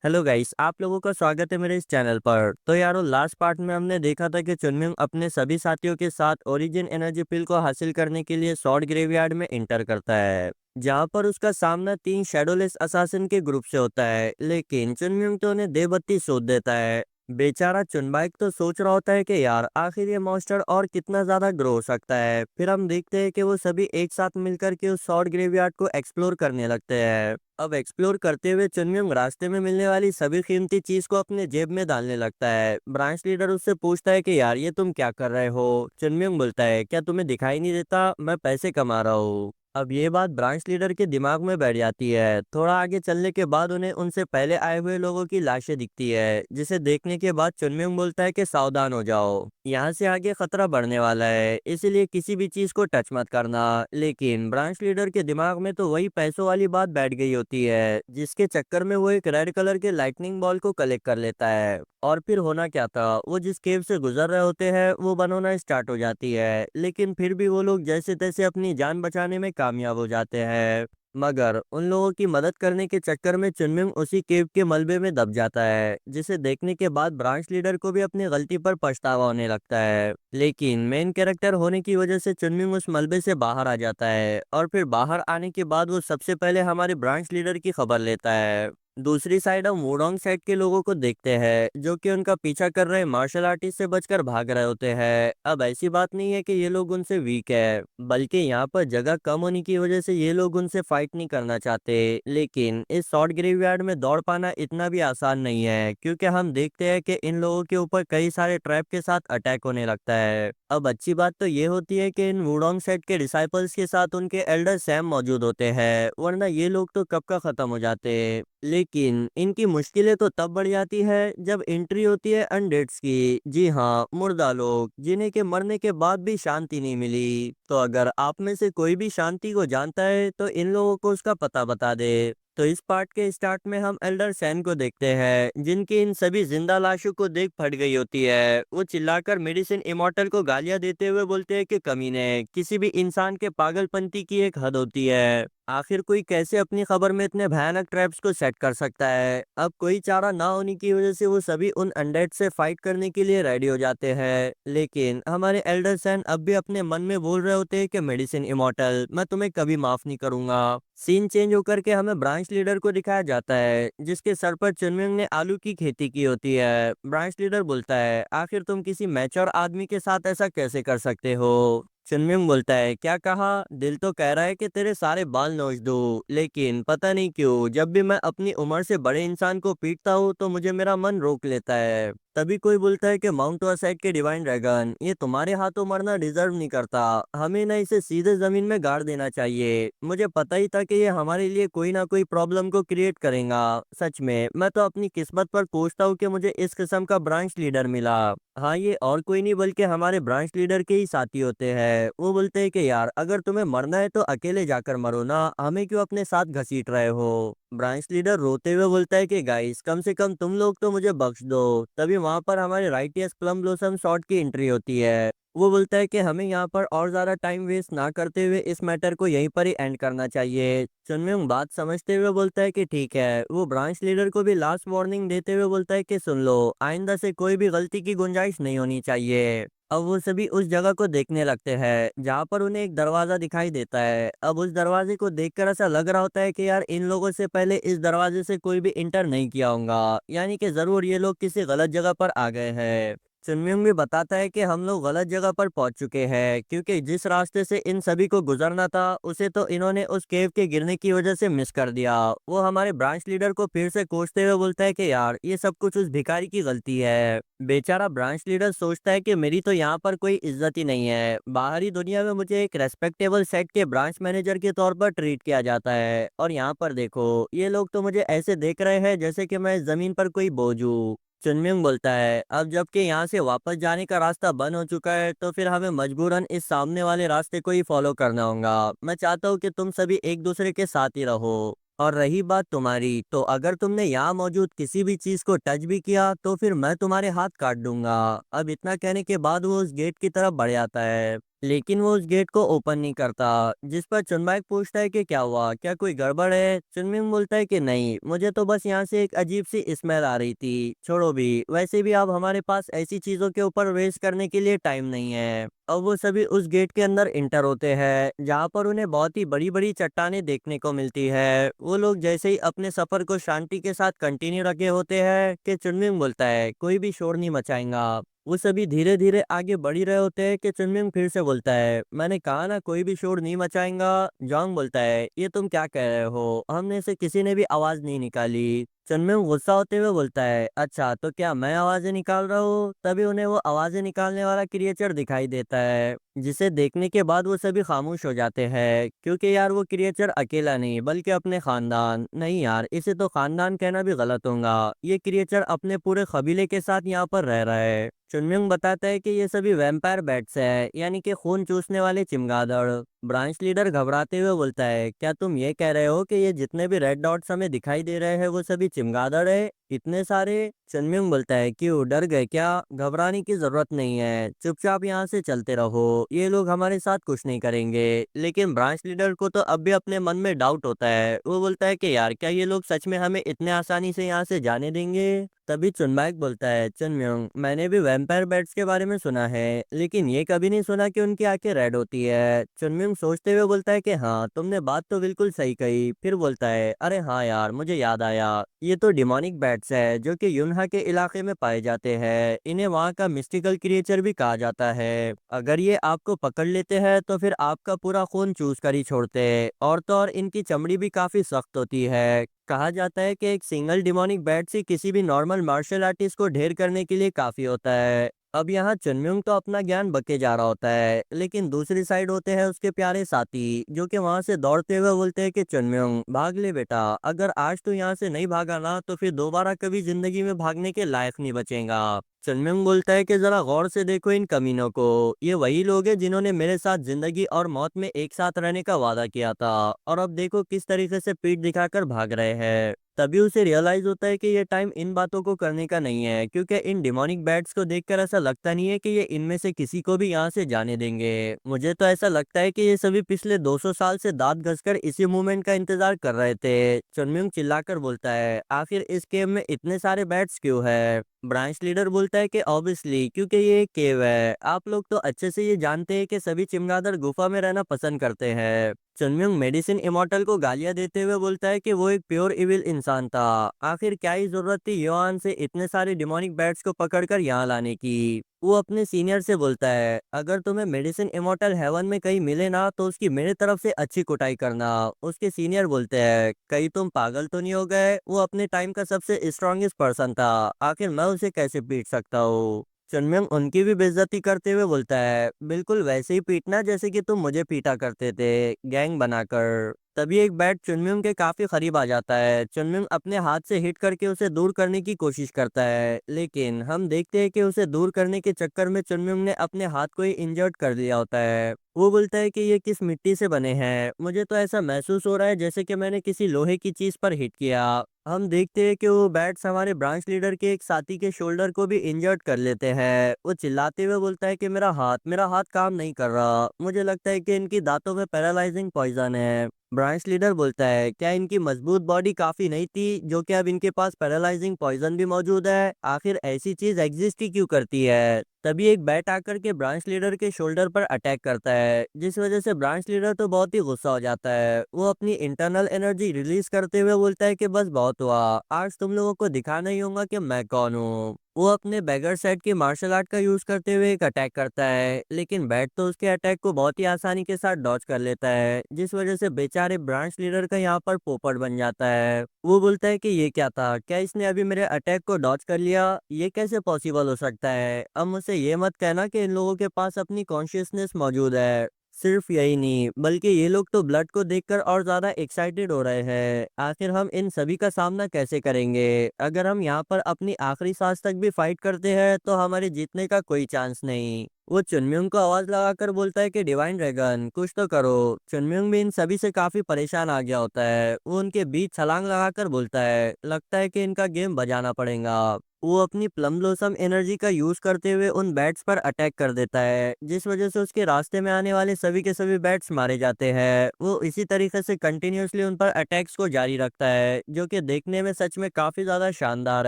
Hello guys, आप लोगों का स्वागत है मेरे इस चैनल पर। तो यारो, लास्ट पार्ट में हमने देखा था कि चुनमिंग अपने सभी साथियों के साथ ओरिजिन एनर्जी पिल को हासिल करने के लिए सॉर्ड ग्रेवयार्ड में इंटर करता है, जहां पर उसका सामना 3 शैडोलेस असासिन के ग्रुप से होता है। लेकिन चुनमिंग तो उन्हें देबत्ती सोच देता है। बेचारा चुनबाइक तो सोच रहा होता है कि यार आखिर ये मॉन्स्टर और कितना ज्यादा ग्रो हो सकता है। फिर हम देखते हैं कि वो सभी एक साथ मिलकर के उस सॉर्ड ग्रेवयार्ड को एक्सप्लोर करने लगते हैं। अब एक्सप्लोर करते हुए चुनमिंग रास्ते में मिलने वाली सभी कीमती चीज को अपने जेब में डालने लगता है। ब्रांच लीडर उससे पूछता है कि यार ये तुम क्या कर रहे हो। चुनमिंग बोलता है, क्या तुम्हें दिखाई नहीं देता, मैं पैसे कमा रहा हूँ। अब ये बात ब्रांच लीडर के दिमाग में बैठ जाती है। थोड़ा आगे चलने के बाद उन्हें उनसे पहले आए हुए लोगों की लाशें दिखती है, जिसे देखने के बाद चुनमिंग बोलता है कि सावधान हो जाओ, यहाँ से आगे खतरा बढ़ने वाला है, इसीलिए किसी भी चीज को टच मत करना। लेकिन ब्रांच लीडर के दिमाग में तो वही पैसों वाली बात बैठ गई होती है, जिसके चक्कर में वो एक रेड कलर के लाइटनिंग बॉल को कलेक्ट कर लेता है। और फिर होना क्या था, वो जिस केव से गुजर रहे होते हैं वो बंद होना स्टार्ट हो जाती है। लेकिन फिर भी वो लोग जैसे तैसे अपनी जान बचाने में कामयाब हो जाते हैं। मगर उन लोगों की मदद करने के चक्कर में चुनमिंग उसी केव के मलबे में दब जाता है, जिसे देखने के बाद ब्रांच लीडर को भी अपनी गलती पर पछतावा होने लगता है। लेकिन मेन कैरेक्टर होने की वजह से चुनमिंग उस मलबे से बाहर आ जाता है, और फिर बाहर आने के बाद वो सबसे पहले हमारे ब्रांच लीडर की खबर लेता है। दूसरी साइड हम वुडोंग साइड के लोगों को देखते हैं, जो कि उनका पीछा कर रहे मार्शल आर्टिस्ट से बचकर भाग रहे होते हैं। अब ऐसी बात नहीं है कि ये लोग उनसे वीक है, बल्कि यहाँ पर जगह कम होने की वजह से ये लोग उनसे फाइट नहीं करना चाहते। लेकिन इस शॉर्ट ग्रेवयार्ड में दौड़ पाना इतना भी आसान नहीं है, क्योंकि हम देखते हैं कि इन लोगों के ऊपर कई सारे ट्रैप के साथ अटैक होने लगता है। अब अच्छी बात तो ये होती है कि इन वुडोंग सेट के डिसाइपल्स के साथ उनके एल्डर सैम मौजूद होते हैं, वरना ये लोग तो कब का खत्म हो जाते। लेकिन इनकी मुश्किलें तो तब बढ़ जाती है जब एंट्री होती है अनडेड्स की। जी हाँ, मुर्दा लोग, जिन्हें के मरने के बाद भी शांति नहीं मिली। तो अगर आप में से कोई भी शांति को जानता है तो इन लोगों को उसका पता बता दे। तो इस पार्ट के स्टार्ट में हम एल्डर सैन को देखते हैं, जिनकी इन सभी जिंदा लाशों को देख फट गई होती है। वो चिल्लाकर मेडिसिन इमॉर्टल को गालियां देते हुए बोलते हैं कि कमीने, किसी भी इंसान के पागलपंती की एक हद होती है। आखिर कोई कैसे अपनी खबर में इतने भयानक ट्रैप्स को सेट कर सकता है। अब कोई चारा ना होने की वजह से वो सभी उन अनडेड से फाइट करने के लिए रेडी हो जाते हैं। लेकिन हमारे एल्डर सैन अब भी अपने मन में बोल रहे होते हैं कि मेडिसिन इमॉर्टल, मैं तुम्हें कभी माफ नहीं करूंगा। सीन चेंज होकर के हमें ब्रांच लीडर को दिखाया जाता है, जिसके सर पर चुनमिंग ने आलू की खेती की होती है। ब्रांच लीडर बोलता है, आखिर तुम किसी मैच्योर आदमी के साथ ऐसा कैसे कर सकते हो। चुनमिंग बोलता है, क्या कहा, दिल तो कह रहा है कि तेरे सारे बाल नोच दूं, लेकिन पता नहीं क्यों जब भी मैं अपनी उम्र से बड़े इंसान को पीटता हूँ तो मुझे मेरा मन रोक लेता है। तभी कोई बोलता है कि माउंट वसाइड के डिवाइन ड्रैगन, ये तुम्हारे हाथों मरना डिजर्व नहीं करता, हमें ना इसे सीधे जमीन में गाड़ देना चाहिए। मुझे पता ही था कि ये हमारे लिए कोई ना कोई प्रॉब्लम को क्रिएट करेगा। सच में मैं तो अपनी किस्मत पर पूछता हूँ कि मुझे इस किस्म का ब्रांच लीडर मिला। हाँ, ये और कोई नहीं बल्कि हमारे ब्रांच लीडर के ही साथी होते हैं। वो बोलते हैं कि यार अगर तुम्हें मरना है तो अकेले जाकर मरो ना, हमें क्यों अपने साथ घसीट रहे हो। ब्रांच लीडर रोते हुए बोलता है कि गाइस, कम से कम तुम लोग तो मुझे बख्श दो। तभी वहां पर हमारे राइटियस प्लम ब्लॉसम शॉट की एंट्री होती है। वो बोलता है कि हमें यहाँ पर और ज्यादा टाइम वेस्ट ना करते हुए इस मैटर को यहीं पर ही एंड करना चाहिए। चुनमिंग बात समझते हुए बोलता है कि ठीक है। वो ब्रांच लीडर को भी लास्ट वार्निंग देते हुए बोलता है कि सुन लो, आइंदा से कोई भी गलती की गुंजाइश नहीं होनी चाहिए। अब वो सभी उस जगह को देखने लगते हैं जहाँ पर उन्हें एक दरवाजा दिखाई देता है। अब उस दरवाजे को देखकर ऐसा लग रहा होता है कि यार इन लोगों से पहले इस दरवाजे से कोई भी इंटर नहीं किया होगा, यानी कि जरूर ये लोग किसी गलत जगह पर आ गए हैं। चुनमिंग भी बताता है कि हम लोग गलत जगह पर पहुंच चुके हैं, क्योंकि जिस रास्ते से इन सभी को गुजरना था उसे तो इन्होंने उस केव के गिरने की वजह से मिस कर दिया। वो हमारे ब्रांच लीडर को फिर से कोसते हुए बोलता है कि यार ये सब कुछ उस भिखारी की गलती है। बेचारा ब्रांच लीडर सोचता है कि मेरी तो यहाँ पर कोई इज्जत ही नहीं है, बाहरी दुनिया में मुझे एक रेस्पेक्टेबल सेट के ब्रांच मैनेजर के तौर पर ट्रीट किया जाता है, और यहाँ पर देखो ये लोग तो मुझे ऐसे देख रहे हैं जैसे कि मैं इस जमीन पर कोई बोझ हूँ। चुनमिंग बोलता है, अब जबकि यहाँ से वापस जाने का रास्ता बंद हो चुका है तो फिर हमें मजबूरन इस सामने वाले रास्ते को ही फॉलो करना होगा। मैं चाहता हूँ कि तुम सभी एक दूसरे के साथ ही रहो। और रही बात तुम्हारी, तो अगर तुमने यहाँ मौजूद किसी भी चीज को टच भी किया तो फिर मैं तुम्हारे हाथ काट दूंगा। अब इतना कहने के बाद वो उस गेट की तरफ बढ़ जाता है। लेकिन वो उस गेट को ओपन नहीं करता। जिस पर चुनबाई पूछता है कि क्या हुआ, क्या कोई गड़बड़ है। चुनमिंग बोलता है कि नहीं, मुझे तो बस यहाँ से एक अजीब सी स्मेल आ रही थी, छोड़ो भी, वैसे भी अब हमारे पास ऐसी चीजों के ऊपर वेस्ट करने के लिए टाइम नहीं है। और वो सभी उस गेट के अंदर इंटर होते हैं, जहाँ पर उन्हें बहुत ही बड़ी बड़ी चट्टानें देखने को मिलती है। वो लोग जैसे ही अपने सफर को शांति के साथ कंटिन्यू रखे होते हैं कि चुनमिंग बोलता है कोई भी शोर नहीं मचाएगा। वो सभी धीरे धीरे आगे बढ़ ही रहे होते हैं कि चुनमिंग फिर से बोलता है, मैंने कहा ना कोई भी शोर नहीं मचाएगा। जोंग बोलता है, ये तुम क्या कह रहे हो, हमने से किसी ने भी आवाज नहीं निकाली। चुनमिंग गुस्सा होते हुए बोलता है, अच्छा तो क्या मैं आवाजें निकाल रहा हूँ। तभी उन्हें वो आवाजें निकालने वाला क्रिएचर दिखाई देता है, जिसे देखने के बाद वो सभी खामोश हो जाते हैं, क्योंकि यार वो क्रिएचर अकेला नहीं बल्कि अपने खानदान नहीं यार, इसे तो खानदान कहना भी गलत होगा। ये क्रिएचर अपने पूरे कबीले के साथ यहाँ पर रह रहा है। चुनमिंग बताता है कि ये सभी वैम्पायर बैट्स है, यानी कि खून चूसने वाले चिमगादड़। ब्रांच लीडर घबराते हुए बोलता है, क्या तुम ये कह रहे हो कि ये जितने भी रेड डॉट्स हमें दिखाई दे रहे हैं वो सभी चिमगादड़ है, इतने सारे। चुनमिंग बोलता है, क्यों डर गए क्या, घबराने की जरूरत नहीं है, चुपचाप यहाँ से चलते रहो, ये लोग हमारे साथ कुछ नहीं करेंगे। लेकिन ब्रांच लीडर को तो अब भी अपने मन में डाउट होता है। वो बोलता है कि यार क्या ये लोग सच में हमें इतने आसानी से यहाँ से जाने देंगे। तभी चुनबाइक बोलता है, चुनम्योंग मैंने भी वैम्पायर बैट्स के बारे में सुना है, लेकिन ये कभी नहीं सुना कि उनकी आंखें रेड होती है। चुनम्योंग सोचते हुए बोलता है कि हाँ तुमने बात तो बिल्कुल सही कही। फिर बोलता है, अरे हाँ यार मुझे याद आया, ये तो डिमोनिक बैट्स है जो कि युनहा के इलाके में पाए जाते हैं। इन्हें वहाँ का मिस्टिकल क्रिएचर भी कहा जाता है। अगर ये आपको पकड़ लेते हैं तो फिर आपका पूरा खून चूस कर ही छोड़ते हैं, और तो और इनकी चमड़ी भी काफी सख्त होती है। कहा जाता है कि एक सिंगल डिमोनिक बैट से किसी भी नॉर्मल मार्शल आर्टिस्ट को ढेर करने के लिए काफी होता है। अब यहाँ चुनम्योंग तो अपना ज्ञान बके जा रहा होता है, लेकिन दूसरी साइड होते हैं उसके प्यारे साथी, जो कि वहां से दौड़ते हुए बोलते हैं कि चुनम्योंग भाग ले बेटा, अगर आज तू यहाँ से नहीं भागा ना तो फिर दोबारा कभी जिंदगी में भागने के लायक नहीं बचेगा। चुनम्योंग बोलता है कि जरा गौर से देखो इन कमीनों को, ये वही लोग हैं जिन्होंने मेरे साथ जिंदगी और मौत में एक साथ रहने का वादा किया था, और अब देखो किस तरीके से पीठ दिखाकर भाग रहे हैं। तभी उसे रियलाइज होता है कि ये टाइम इन बातों को करने का नहीं है, क्योंकि इन डिमोनिक बैट्स को देखकर ऐसा लगता नहीं है कि ये इनमें से किसी को भी यहाँ से जाने देंगे। मुझे तो ऐसा लगता है कि ये सभी पिछले 200 साल से दांत घसकर इसी मूवमेंट का इंतजार कर रहे थे। चुनम्योंग चिल्लाकर बोलता है, आखिर इस गेम में इतने सारे बैट्स क्यों है। ब्रांच लीडर बोलता है कि ऑब्वियसली क्योंकि ये एक केव है, आप लोग तो अच्छे से ये जानते हैं कि सभी चिमगादड़ गुफा में रहना पसंद करते हैं। चुनम्योंग मेडिसिन इमॉर्टल को गालियां देते हुए बोलता है कि वो एक प्योर इविल इंसान था, आखिर क्या ही जरूरत थी योआन से इतने सारे डिमोनिक बैट्स को पकड़कर यहाँ लाने की। वो अपने सीनियर से बोलता है, अगर तुम्हें मेडिसिन इमॉर्टल हेवन में कहीं मिले ना तो उसकी मेरे तरफ से अच्छी कुटाई करना। उसके सीनियर बोलते हैं, कहीं तुम पागल तो नहीं हो गए, वो अपने टाइम का सबसे स्ट्रॉन्गेस्ट पर्सन था, आखिर मैं उसे कैसे पीट सकता हूँ। चुनमिंग उनकी भी बेइज्जती करते हुए बोलता है, बिल्कुल वैसे ही पीटना जैसे कि तुम मुझे पीटा करते थे, गैंग बनाकर। तभी एक बैट चुनमिंग के काफी करीब आ जाता है। चुनमिंग अपने हाथ से हिट करके उसे दूर करने की कोशिश करता है, लेकिन हम देखते हैं कि उसे दूर करने के चक्कर में चुनमिंग ने अपने हाथ को ही इंजर्ड कर दिया होता है। वो बोलता है कि ये किस मिट्टी से बने हैं, मुझे तो ऐसा महसूस हो रहा है जैसे कि मैंने किसी लोहे की चीज पर हिट किया। हम देखते हैं कि वो बैट्स हमारे ब्रांच लीडर के एक साथी के शोल्डर को भी इंजर्ड कर लेते हैं। वो चिल्लाते हुए बोलता है कि मेरा हाथ काम नहीं कर रहा, मुझे लगता है कि इनकी दांतों में पैरालाइजिंग पॉइजन है। ब्रांच लीडर बोलता है, क्या इनकी मजबूत बॉडी काफी नहीं थी जो कि अब इनके पास पैरालाइजिंग पॉइजन भी मौजूद है, आखिर ऐसी चीज एग्जिस्ट ही क्यों करती है। तभी एक बैट आकर के ब्रांच लीडर के शोल्डर पर अटैक करता है, जिस वजह से ब्रांच लीडर तो बहुत ही गुस्सा हो जाता है। वो अपनी इंटरनल एनर्जी रिलीज करते हुए बोलता है कि बस बहुत हुआ, आज तुम लोगों को दिखाना ही होगा कि मैं कौन हूँ। वो अपने बैगर सेट की मार्शल आर्ट का यूज करते हुए एक अटैक करता है, लेकिन बैट तो उसके अटैक को बहुत ही आसानी के साथ डॉज कर लेता है, जिस वजह से बेचारे ब्रांच लीडर का यहाँ पर पोपट बन जाता है। वो बोलता है कि ये क्या था, क्या इसने अभी मेरे अटैक को डॉज कर लिया, ये कैसे पॉसिबल हो सकता है। अब मुझसे ये मत कहना कि इन लोगों के पास अपनी कॉन्शियसनेस मौजूद है। सिर्फ यही नहीं बल्कि ये लोग तो ब्लड को देखकर और ज्यादा एक्साइटेड हो रहे हैं, आखिर हम इन सभी का सामना कैसे करेंगे। अगर हम यहाँ पर अपनी आखिरी सांस तक भी फाइट करते हैं तो हमारे जीतने का कोई चांस नहीं। वो चुनम्योंग को आवाज लगाकर बोलता है कि डिवाइन ड्रैगन कुछ तो करो। चुनम्योंग भी इन सभी से काफी परेशान आ गया होता है। वो उनके बीच छलांग लगाकर बोलता है, लगता है कि इनका गेम बजाना पड़ेगा। वो अपनी प्लम ब्लॉसम एनर्जी का यूज करते हुए उन बैट्स पर अटैक कर देता है, जिस वजह से उसके रास्ते में आने वाले सभी के सभी बैट्स मारे जाते हैं। वो इसी तरीके से कंटिन्यूअसली उन पर अटैक्स को जारी रखता है, जो कि देखने में सच में काफी ज्यादा शानदार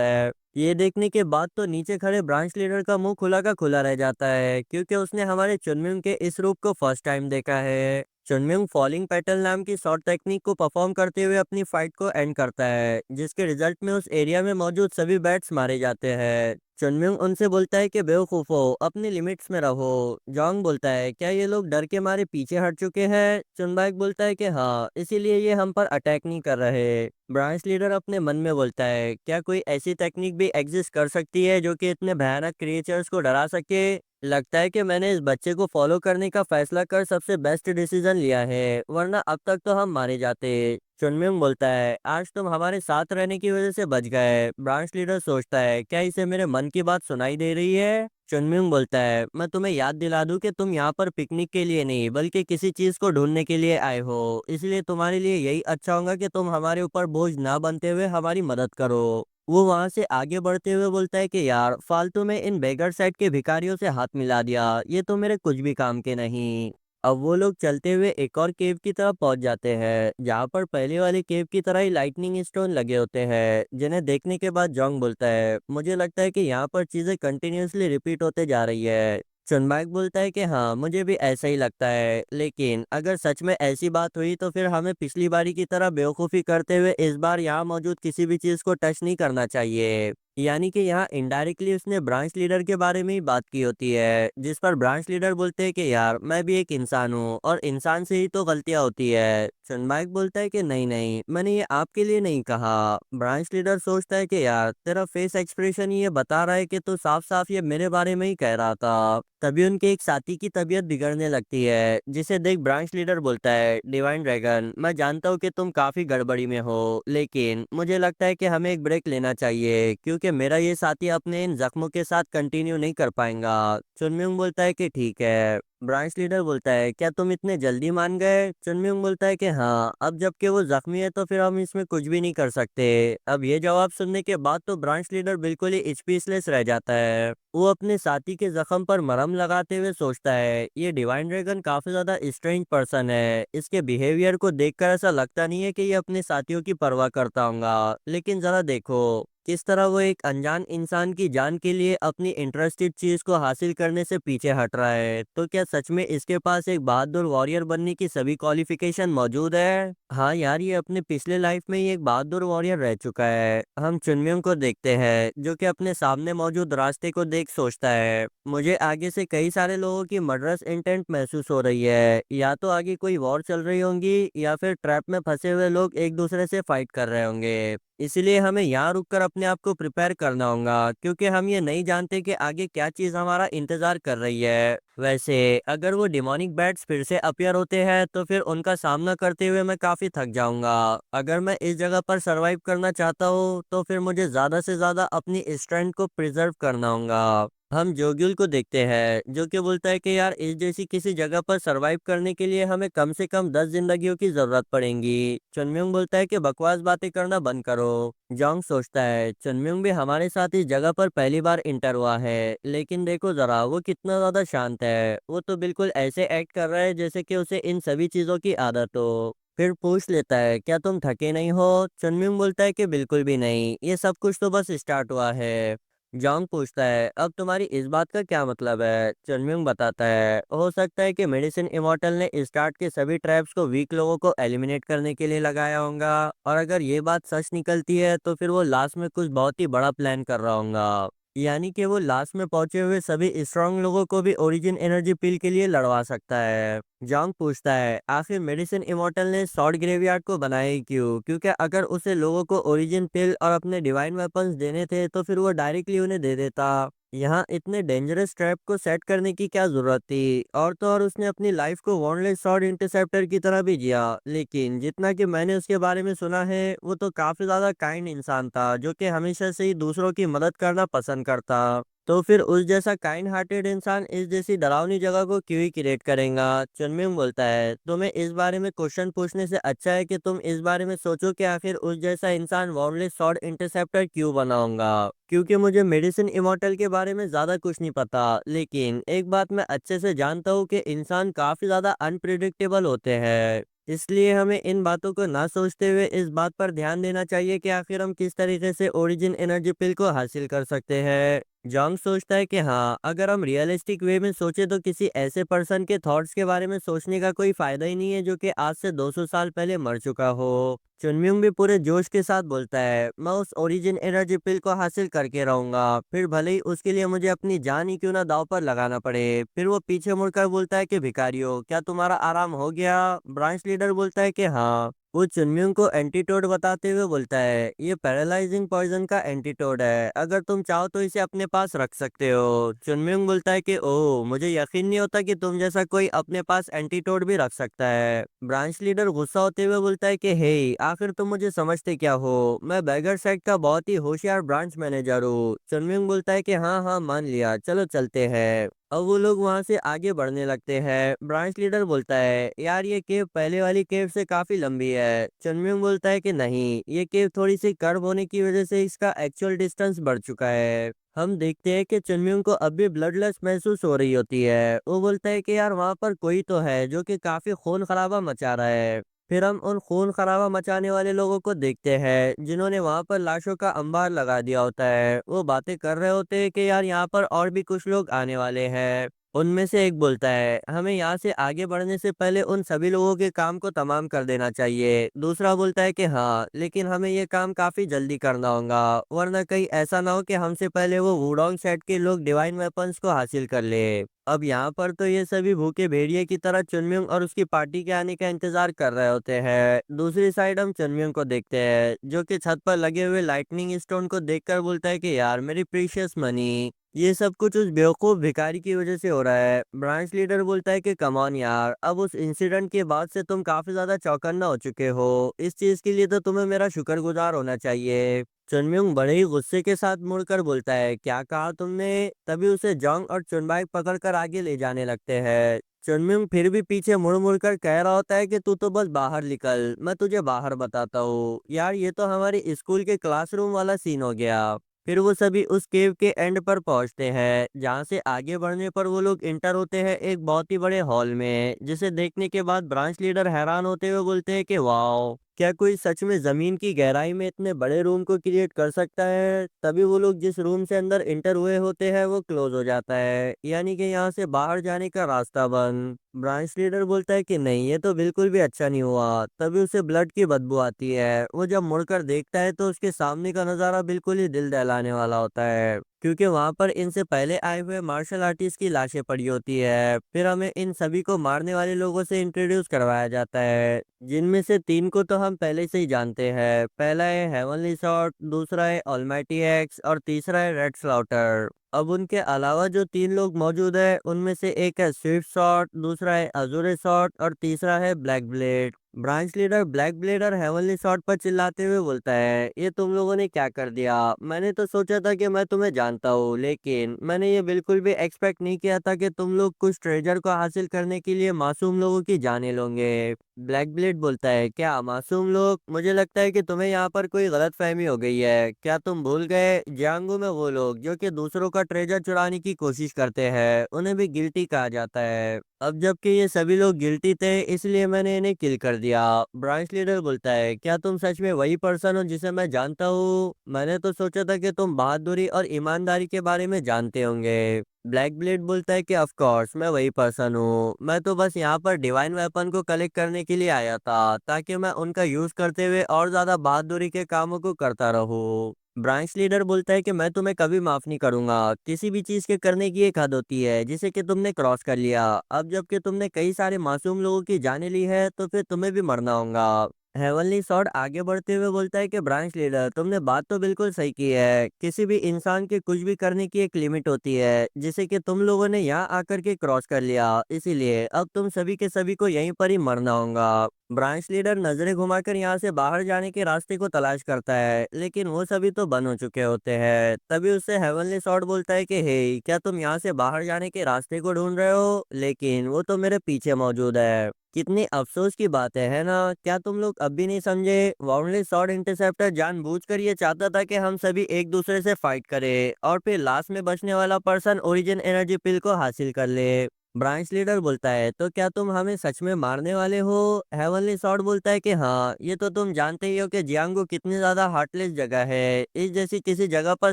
है। ये देखने के बाद तो नीचे खड़े ब्रांच लीडर का मुंह खुला का खुला रह जाता है, क्योंकि उसने हमारे चुनमिंग के इस रूप को फर्स्ट टाइम देखा है। चुनमिंग फॉलिंग पेटल नाम की शॉर्ट टेक्निक को परफॉर्म करते हुए अपनी फाइट को एंड करता है, जिसके रिजल्ट में उस एरिया में मौजूद सभी बैट्स मारे जाते हैं। चुनमिंग उनसे बोलता है कि बेवकूफो, अपनी लिमिट्स में रहो। जोंग बोलता है, क्या ये लोग डर के मारे पीछे हट चुके हैं? चुनबाइक बोलता है कि हाँ, इसीलिए ये हम पर अटैक नहीं कर रहे। ब्रांच लीडर अपने मन में बोलता है, क्या कोई ऐसी टेक्निक भी एग्जिस्ट कर सकती है जो कि इतने भयानक क्रिएचर्स को डरा सके? लगता है कि मैंने इस बच्चे को फॉलो करने का फैसला कर सबसे बेस्ट डिसीजन लिया है, वरना अब तक तो हम मारे जाते। चुनमिंग बोलता है, आज तुम हमारे साथ रहने की वजह से बच गए। ब्रांच लीडर सोचता है, क्या इसे मेरे मन की बात सुनाई दे रही है? चुनमिंग बोलता है, मैं तुम्हें याद दिला दूं कि तुम यहाँ पर पिकनिक के लिए नहीं बल्कि किसी चीज को ढूंढने के लिए आए हो, इसलिए तुम्हारे लिए यही अच्छा होगा कि तुम हमारे ऊपर बोझ ना बनते हुए हमारी मदद करो। वो वहां से आगे बढ़ते हुए बोलता है कि यार, फालतू में इन बेगर साइड के भिखारियों से हाथ मिला दिया, ये तो मेरे कुछ भी काम के नहीं। अब वो लोग चलते हुए एक और केव की तरफ पहुंच जाते हैं, जहाँ पर पहले वाले केव की तरह ही लाइटनिंग स्टोन लगे होते हैं, जिन्हें देखने के बाद जोंग बोलता है, मुझे लगता है कि यहाँ पर चीजें कंटिन्यूअसली रिपीट होते जा रही है। चुनबाक बोलता है कि हाँ, मुझे भी ऐसा ही लगता है, लेकिन अगर सच में ऐसी बात हुई तो फिर हमें पिछली बारी की तरह बेवकूफ़ी करते हुए इस बार यहाँ मौजूद किसी भी चीज़ को टच नहीं करना चाहिए। यानी कि यहाँ इनडायरेक्टली उसने ब्रांच लीडर के बारे में ही बात की होती है, जिस पर ब्रांच लीडर बोलते हैं कि यार, मैं भी एक इंसान हूँ और इंसान से ही तो गलतियाँ होती है। चुनबाक बोलता है कि नहीं नहीं, मैंने ये आपके लिए नहीं कहा। ब्रांच लीडर सोचता है कि यार, तेरा फेस एक्सप्रेशन ये बता रहा है कि तू साफ साफ ये मेरे बारे में ही कह रहा था। तभी उनके एक साथी की तबीयत बिगड़ने लगती है, जिसे देख ब्रांच लीडर बोलता है, डिवाइन ड्रैगन, मैं जानता हूँ कि तुम काफी गड़बड़ी में हो, लेकिन मुझे लगता है कि हमें एक ब्रेक लेना चाहिए, क्योंकि मेरा ये साथी अपने इन जख्मों के साथ कंटिन्यू नहीं कर पाएगा। चुनमिंग बोलता है कि ठीक है। ब्रांच लीडर बोलता है, क्या तुम इतने जल्दी मान गए? चुनमिंग बोलता है कि हाँ, अब जबकि वो जख्मी है तो फिर हम इसमें कुछ भी नहीं कर सकते। अब ये जवाब सुनने के बाद तो ब्रांच लीडर बिल्कुल ही स्पीचलेस रह जाता है। वो अपने साथी के जख्म पर मरहम लगाते हुए सोचता है, ये डिवाइन ड्रैगन काफी ज्यादा स्ट्रेंज पर्सन है। इसके बिहेवियर को देखकर ऐसा लगता नहीं है कि ये अपने साथियों की परवाह करता होगा, लेकिन जरा देखो किस तरह वो एक अनजान इंसान की जान के लिए अपनी इंटरेस्टेड चीज को हासिल करने से पीछे हट रहा है। तो क्या सच में इसके पास एक बहादुर वॉरियर बनने की सभी क्वालिफिकेशन मौजूद है? हाँ यार, ये अपने पिछले लाइफ में ही एक बहादुर वॉरियर रह चुका है। हम चुनमियों को देखते हैं, जो कि अपने सामने मौजूद रास्ते को देख सोचता है, मुझे आगे से कई सारे लोगों की मर्डरस इंटेंट महसूस हो रही है। या तो आगे कोई वॉर चल रही होंगी, या फिर ट्रैप में फंसे हुए लोग एक दूसरे से फाइट कर रहे होंगे। इसलिए हमें यहाँ रुककर अपने आप को प्रिपेयर करना होगा, क्योंकि हम ये नहीं जानते कि आगे क्या चीज़ हमारा इंतजार कर रही है। वैसे अगर वो डिमोनिक बैट्स फिर से अपीयर होते हैं तो फिर उनका सामना करते हुए मैं काफ़ी थक जाऊंगा। अगर मैं इस जगह पर सरवाइव करना चाहता हूँ तो फिर मुझे ज़्यादा से ज़्यादा अपनी स्ट्रेंथ को प्रिजर्व करना होगा। हम जोग्युल को देखते हैं, जो कि बोलता है कि यार, इस जैसी किसी जगह पर सरवाइव करने के लिए हमें कम से कम 10 जिंदगियों की जरूरत पड़ेगी। चुनम्युंग बोलता है कि बकवास बातें करना बंद करो। जोंग सोचता है, चुनम्युंग भी हमारे साथ इस जगह पर पहली बार इंटर हुआ है, लेकिन देखो जरा वो कितना ज्यादा शांत है। वो तो बिल्कुल ऐसे एक्ट कर रहा है जैसे कि उसे इन सभी चीजों की आदत हो। फिर पूछ लेता है, क्या तुम थके नहीं हो? चुनम्युंग बोलता है कि बिल्कुल भी नहीं, ये सब कुछ तो बस स्टार्ट हुआ है। जॉन्ग पूछता है, अब तुम्हारी इस बात का क्या मतलब है? चनम्युंग बताता है, हो सकता है कि मेडिसिन इमॉर्टल ने स्टार्ट के सभी ट्रैप्स को वीक लोगों को एलिमिनेट करने के लिए लगाया होगा, और अगर ये बात सच निकलती है तो फिर वो लास्ट में कुछ बहुत ही बड़ा प्लान कर रहा होगा। यानी कि वो लास्ट में पहुंचे हुए सभी स्ट्रांग लोगों को भी ओरिजिन एनर्जी पिल के लिए लड़वा सकता है। जॉन्ग पूछता है, आखिर मेडिसिन इमॉर्टल ने सॉर्ड ग्रेवयार्ड को बनाया ही क्यों? क्योंकि अगर उसे लोगों को ओरिजिन पिल और अपने डिवाइन वेपन्स देने थे तो फिर वो डायरेक्टली उन्हें दे देता। यहाँ इतने डेंजरस ट्रैप को सेट करने की क्या जरूरत थी? और तो और उसने अपनी लाइफ को वॉर्नलेस सॉर्ड इंटरसेप्टर की तरह भी जिया, लेकिन जितना कि मैंने उसके बारे में सुना है वो तो काफी ज्यादा काइंड इंसान था, जो कि हमेशा से ही दूसरों की मदद करना पसंद करता। तो फिर उस जैसा काइंड हार्टेड इंसान इस जैसी डरावनी जगह को क्यों ही क्रिएट करेगा। चुनमिंग बोलता है, तुम्हें इस बारे में क्वेश्चन पूछने से अच्छा है कि तुम इस बारे में सोचो कि आखिर उस जैसा इंसान वार्मलेस स्वॉर्ड इंटरसेप्टर क्यों बनाऊंगा। क्योंकि मुझे मेडिसिन इमॉर्टल के बारे में ज्यादा कुछ नहीं पता, लेकिन एक बात मैं अच्छे से जानता हूँ कि इंसान काफी ज्यादा अनप्रिडिक्टेबल होते हैं। इसलिए हमें इन बातों को ना सोचते हुए इस बात पर ध्यान देना चाहिए कि आखिर हम किस तरीके से ओरिजिन एनर्जी पिल को हासिल कर सकते हैं। जॉन्ग सोचता है कि हाँ, अगर हम रियलिस्टिक वे में सोचे तो किसी ऐसे पर्सन के थॉट्स के बारे में सोचने का कोई फायदा ही नहीं है जो कि आज से 200 साल पहले मर चुका हो। चुनम्युंग भी पूरे जोश के साथ बोलता है, मैं उस ओरिजिन एनर्जी पिल को हासिल करके रहूंगा, फिर भले ही उसके लिए मुझे अपनी जान ही क्यों ना दांव पर लगाना पड़े। फिर वो पीछे मुड़कर बोलता है कि भिखारियों, क्या तुम्हारा आराम हो गया। ब्रांच लीडर बोलता है कि हाँ। वो चुनम्युंग को एंटीटोड बताते हुए बोलता है, ये पैरालाइजिंग पॉइजन का एंटीटोड है, अगर तुम चाहो तो इसे अपने पास रख सकते हो। चुनम्युंग बोलता है कि ओह, मुझे यकीन नहीं होता कि तुम जैसा कोई अपने पास एंटीटोड भी रख सकता है। ब्रांच लीडर गुस्सा होते हुए बोलता है कि हे, आखिर तुम मुझे समझते क्या हो, मैं बैगर सेट का बहुत ही होशियार ब्रांच मैनेजर हूँ। चुनम्युंग बोलता है कि हाँ हाँ, मान लिया, चलो चलते हैं। अब वो लोग वहां से आगे बढ़ने लगते हैं। ब्रांच लीडर बोलता है, यार ये केव पहले वाली केव से काफी लंबी है। चुनम्युंग बोलता है कि नहीं, ये केव थोड़ी सी कर्व होने की वजह से इसका एक्चुअल डिस्टेंस बढ़ चुका है। हम देखते हैं कि चुनम्युंग को अब भी ब्लडलेस महसूस हो रही होती है। वो बोलता है कि यार वहां पर कोई तो है जो कि काफी खून खराबा मचा रहा है। फिर हम उन खून खराबा मचाने वाले लोगों को देखते हैं जिन्होंने वहां पर लाशों का अंबार लगा दिया होता है। वो बातें कर रहे होते हैं कि यार यहाँ पर और भी कुछ लोग आने वाले हैं। उनमें से एक बोलता है, हमें यहाँ से आगे बढ़ने से पहले उन सभी लोगों के काम को तमाम कर देना चाहिए। दूसरा बोलता है कि हाँ, लेकिन हमें ये काम काफी जल्दी करना होगा, वरना कहीं ऐसा ना हो कि हमसे पहले वो वुडोंग सेट के लोग डिवाइन वेपन्स को हासिल कर ले। अब यहाँ पर तो ये सभी भूखे भेड़िए की तरह चुनम्युंग और उसकी पार्टी के आने का इंतजार कर रहे होते हैं। दूसरी साइड हम चुनम्युंग को देखते हैं जो कि छत पर लगे हुए लाइटनिंग स्टोन को देखकर बोलता है कि यार मेरी प्रीशियस मनी, ये सब कुछ उस बेवकूफ भिखारी की वजह से हो रहा है। ब्रांच लीडर बोलता है कि कम ऑन यार, अब उस इंसिडेंट के बाद से तुम काफी ज्यादा चौकन्ना हो चुके हो, इस चीज के लिए तो तुम्हें मेरा शुक्रगुजार होना चाहिए। चुनम्युंग बड़े ही गुस्से के साथ मुड़कर बोलता है, क्या कहा तुमने। तभी उसे जोंग और चुनबाई पकड़कर आगे ले जाने लगते हैं। चुनम्युंग फिर भी पीछे मुड़ मुड़ कर कह रहा होता है कि तू तो बस बाहर निकल, मैं तुझे बाहर बताता हूँ। यार ये तो हमारे स्कूल के क्लासरूम वाला सीन हो गया। फिर वो सभी उस केव के एंड पर पहुंचते हैं जहां से आगे बढ़ने पर वो लोग इंटर होते हैं एक बहुत ही बड़े हॉल में, जिसे देखने के बाद ब्रांच लीडर हैरान होते हुए बोलते हैं कि वाओ, क्या कोई सच में जमीन की गहराई में इतने बड़े रूम को क्रिएट कर सकता है। तभी वो लोग जिस रूम से अंदर इंटर हुए होते हैं वो क्लोज हो जाता है, यानी कि यहाँ से बाहर जाने का रास्ता बंद। ब्रांच लीडर बोलता है कि नहीं, ये तो बिल्कुल भी अच्छा नहीं हुआ। तभी उसे ब्लड की बदबू आती है। वो जब मुड़कर देखता है तो उसके सामने का नजारा बिल्कुल ही दिल दहलाने वाला होता है, क्योंकि वहां पर इनसे पहले आए हुए मार्शल आर्टिस्ट की लाशें पड़ी होती है। फिर हमें इन सभी को मारने वाले लोगों से इंट्रोड्यूस करवाया जाता है, जिनमें से तीन को तो हम पहले से ही जानते हैं। पहला है हेवनली शॉट, दूसरा है ऑलमाइटी एक्स और तीसरा है रेड स्लाउटर। अब उनके अलावा जो तीन लोग मौजूद है उनमें से एक है स्विफ्ट शॉट, दूसरा है अजूरे शॉट और तीसरा है black blade. Branch leader black blade और हेवनली शॉट पर चिल्लाते हुए बोलता है, ये तुम लोगों ने क्या कर दिया। मैंने तो सोचा था कि मैं तुम्हें जानता हूँ, लेकिन मैंने ये बिल्कुल भी एक्सपेक्ट नहीं किया था कि तुम लोग कुछ ट्रेजर को हासिल करने के लिए मासूम लोगों की जानें लोगे। ब्लैक ब्लेड बोलता है, क्या मासूम लोग, मुझे लगता है कि तुम्हें यहाँ पर कोई गलत फहमी हो गई है। क्या तुम भूल गए, जियांगू में वो लोग जो कि दूसरों का ट्रेजर चुराने की कोशिश करते हैं उन्हें भी गिल्टी कहा जाता है। अब जबकि ये सभी लोग गिल्टी थे, इसलिए मैंने इन्हें किल कर दिया। ब्रांच लीडर बोलता है, क्या तुम सच में वही पर्सन हो जिसे मैं जानता हूँ। मैंने तो सोचा था कि तुम बहादुरी और ईमानदारी के बारे में जानते होंगे। ब्लैक ब्लेड बोलता है कि ऑफ कोर्स मैं वही पर्सन हूँ, मैं तो बस यहाँ पर डिवाइन वेपन को कलेक्ट करने के लिए आया था ताकि मैं उनका यूज करते हुए और ज्यादा बहादुरी के कामों को करता रहूँ। ब्रांच लीडर बोलता है कि मैं तुम्हें कभी माफ नहीं करूंगा, किसी भी चीज के करने की एक हद होती है जिसे कि तुमने क्रॉस कर लिया। अब जबकि तुमने कई सारे मासूम लोगों की जाने ली है तो फिर तुम्हें भी मरना होगा। हेवनली सॉर्ड आगे बढ़ते हुए बोलता है कि ब्रांच लीडर, तुमने बात तो बिल्कुल सही की है, किसी भी इंसान के कुछ भी करने की एक लिमिट होती है जिसे कि तुम लोगों ने यहाँ आकर के क्रॉस कर लिया, इसीलिए अब तुम सभी के सभी को यहीं पर ही मरना होगा। ब्रांच लीडर नजरें घुमाकर यहाँ से बाहर जाने के रास्ते को तलाश करता है, लेकिन वो सभी तो बंद हो चुके होते हैं। तभी उससे हेवनली सॉर्ड बोलता है कि हे, क्या तुम यहाँ से बाहर जाने के रास्ते को ढूंढ रहे हो? लेकिन वो तो मेरे पीछे मौजूद है। कितनी अफसोस की बात है ना? क्या तुम लोग अब भी नहीं समझे? वाउंडली सॉर्ड इंटरसेप्टर जानबूझकर ये चाहता था कि हम सभी एक दूसरे से फाइट करें और फिर लास्ट में बचने वाला पर्सन ओरिजिन एनर्जी पिल को हासिल कर ले। ब्रांच लीडर बोलता है, तो क्या तुम हमें सच में मारने वाले हो? हेवनली सॉर्ड बोलता है कि हाँ, ये तो तुम जानते ही हो कि जियांगो कितनी ज्यादा हार्टलेस जगह है। इस जैसी किसी जगह पर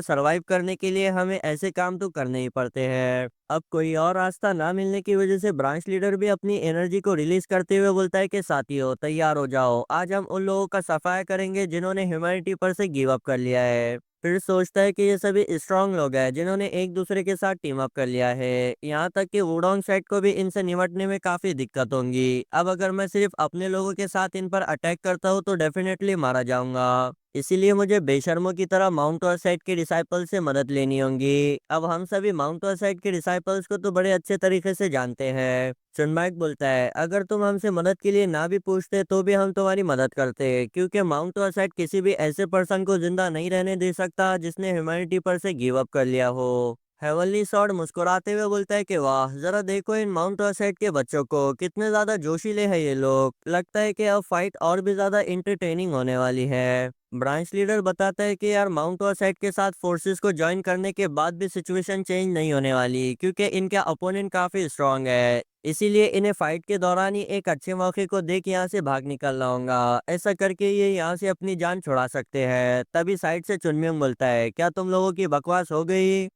सरवाइव करने के लिए हमें ऐसे काम तो करने ही पड़ते हैं। अब कोई और रास्ता ना मिलने की वजह से ब्रांच लीडर भी अपनी एनर्जी को रिलीज करते हुए बोलता है कि साथियों, तैयार हो जाओ, आज हम उन लोगों का सफाया करेंगे जिन्होंने ह्यूमैनिटी पर से गिव अप कर लिया है। फिर सोचता है कि ये सभी स्ट्रांग लोग हैं जिन्होंने एक दूसरे के साथ टीम अप कर लिया है। यहाँ तक कि वुडोंग सेट को भी इनसे निपटने में काफी दिक्कत होंगी। अब अगर मैं सिर्फ अपने लोगों के साथ इन पर अटैक करता हूँ तो डेफिनेटली मारा जाऊंगा। इसीलिए मुझे बेशर्मों की तरह माउंट सेट के डिसाइपल से मदद लेनी होगी। अब हम सभी माउंट सेट के डिसाइपल्स को तो बड़े अच्छे तरीके से जानते हैं। चुनमैक बोलता है, अगर तुम हमसे मदद के लिए ना भी पूछते तो भी हम तुम्हारी मदद करते, क्योंकि माउंट सेट किसी भी ऐसे पर्सन को जिंदा नहीं रहने दे सकता जिसने ह्यूमैनिटी पर से गिव अप कर लिया हो। हेवनली सॉर्ड मुस्कुराते हुए बोलता है कि वाह, जरा देखो इन माउंट सेट के बच्चों को, कितने ज्यादा जोशीले हैं ये लोग। लगता है कि अब फाइट और भी ज्यादा इंटरटेनिंग होने वाली है। ब्रांच लीडर बताता है कि यार माउंट सेट के साथ फोर्सेस को ज्वाइन करने के बाद भी सिचुएशन चेंज नहीं होने वाली, क्योंकि इनका अपोनेंट काफी स्ट्रांग है। इसीलिए इन्हें फाइट के दौरान ही एक अच्छे मौके को देख यहाँ से भाग निकलना होगा। ऐसा करके ये यहाँ से अपनी जान छुड़ा सकते हैं। तभी साइड से चुनमिंग बोलता है, क्या तुम लोगों की बकवास हो गई?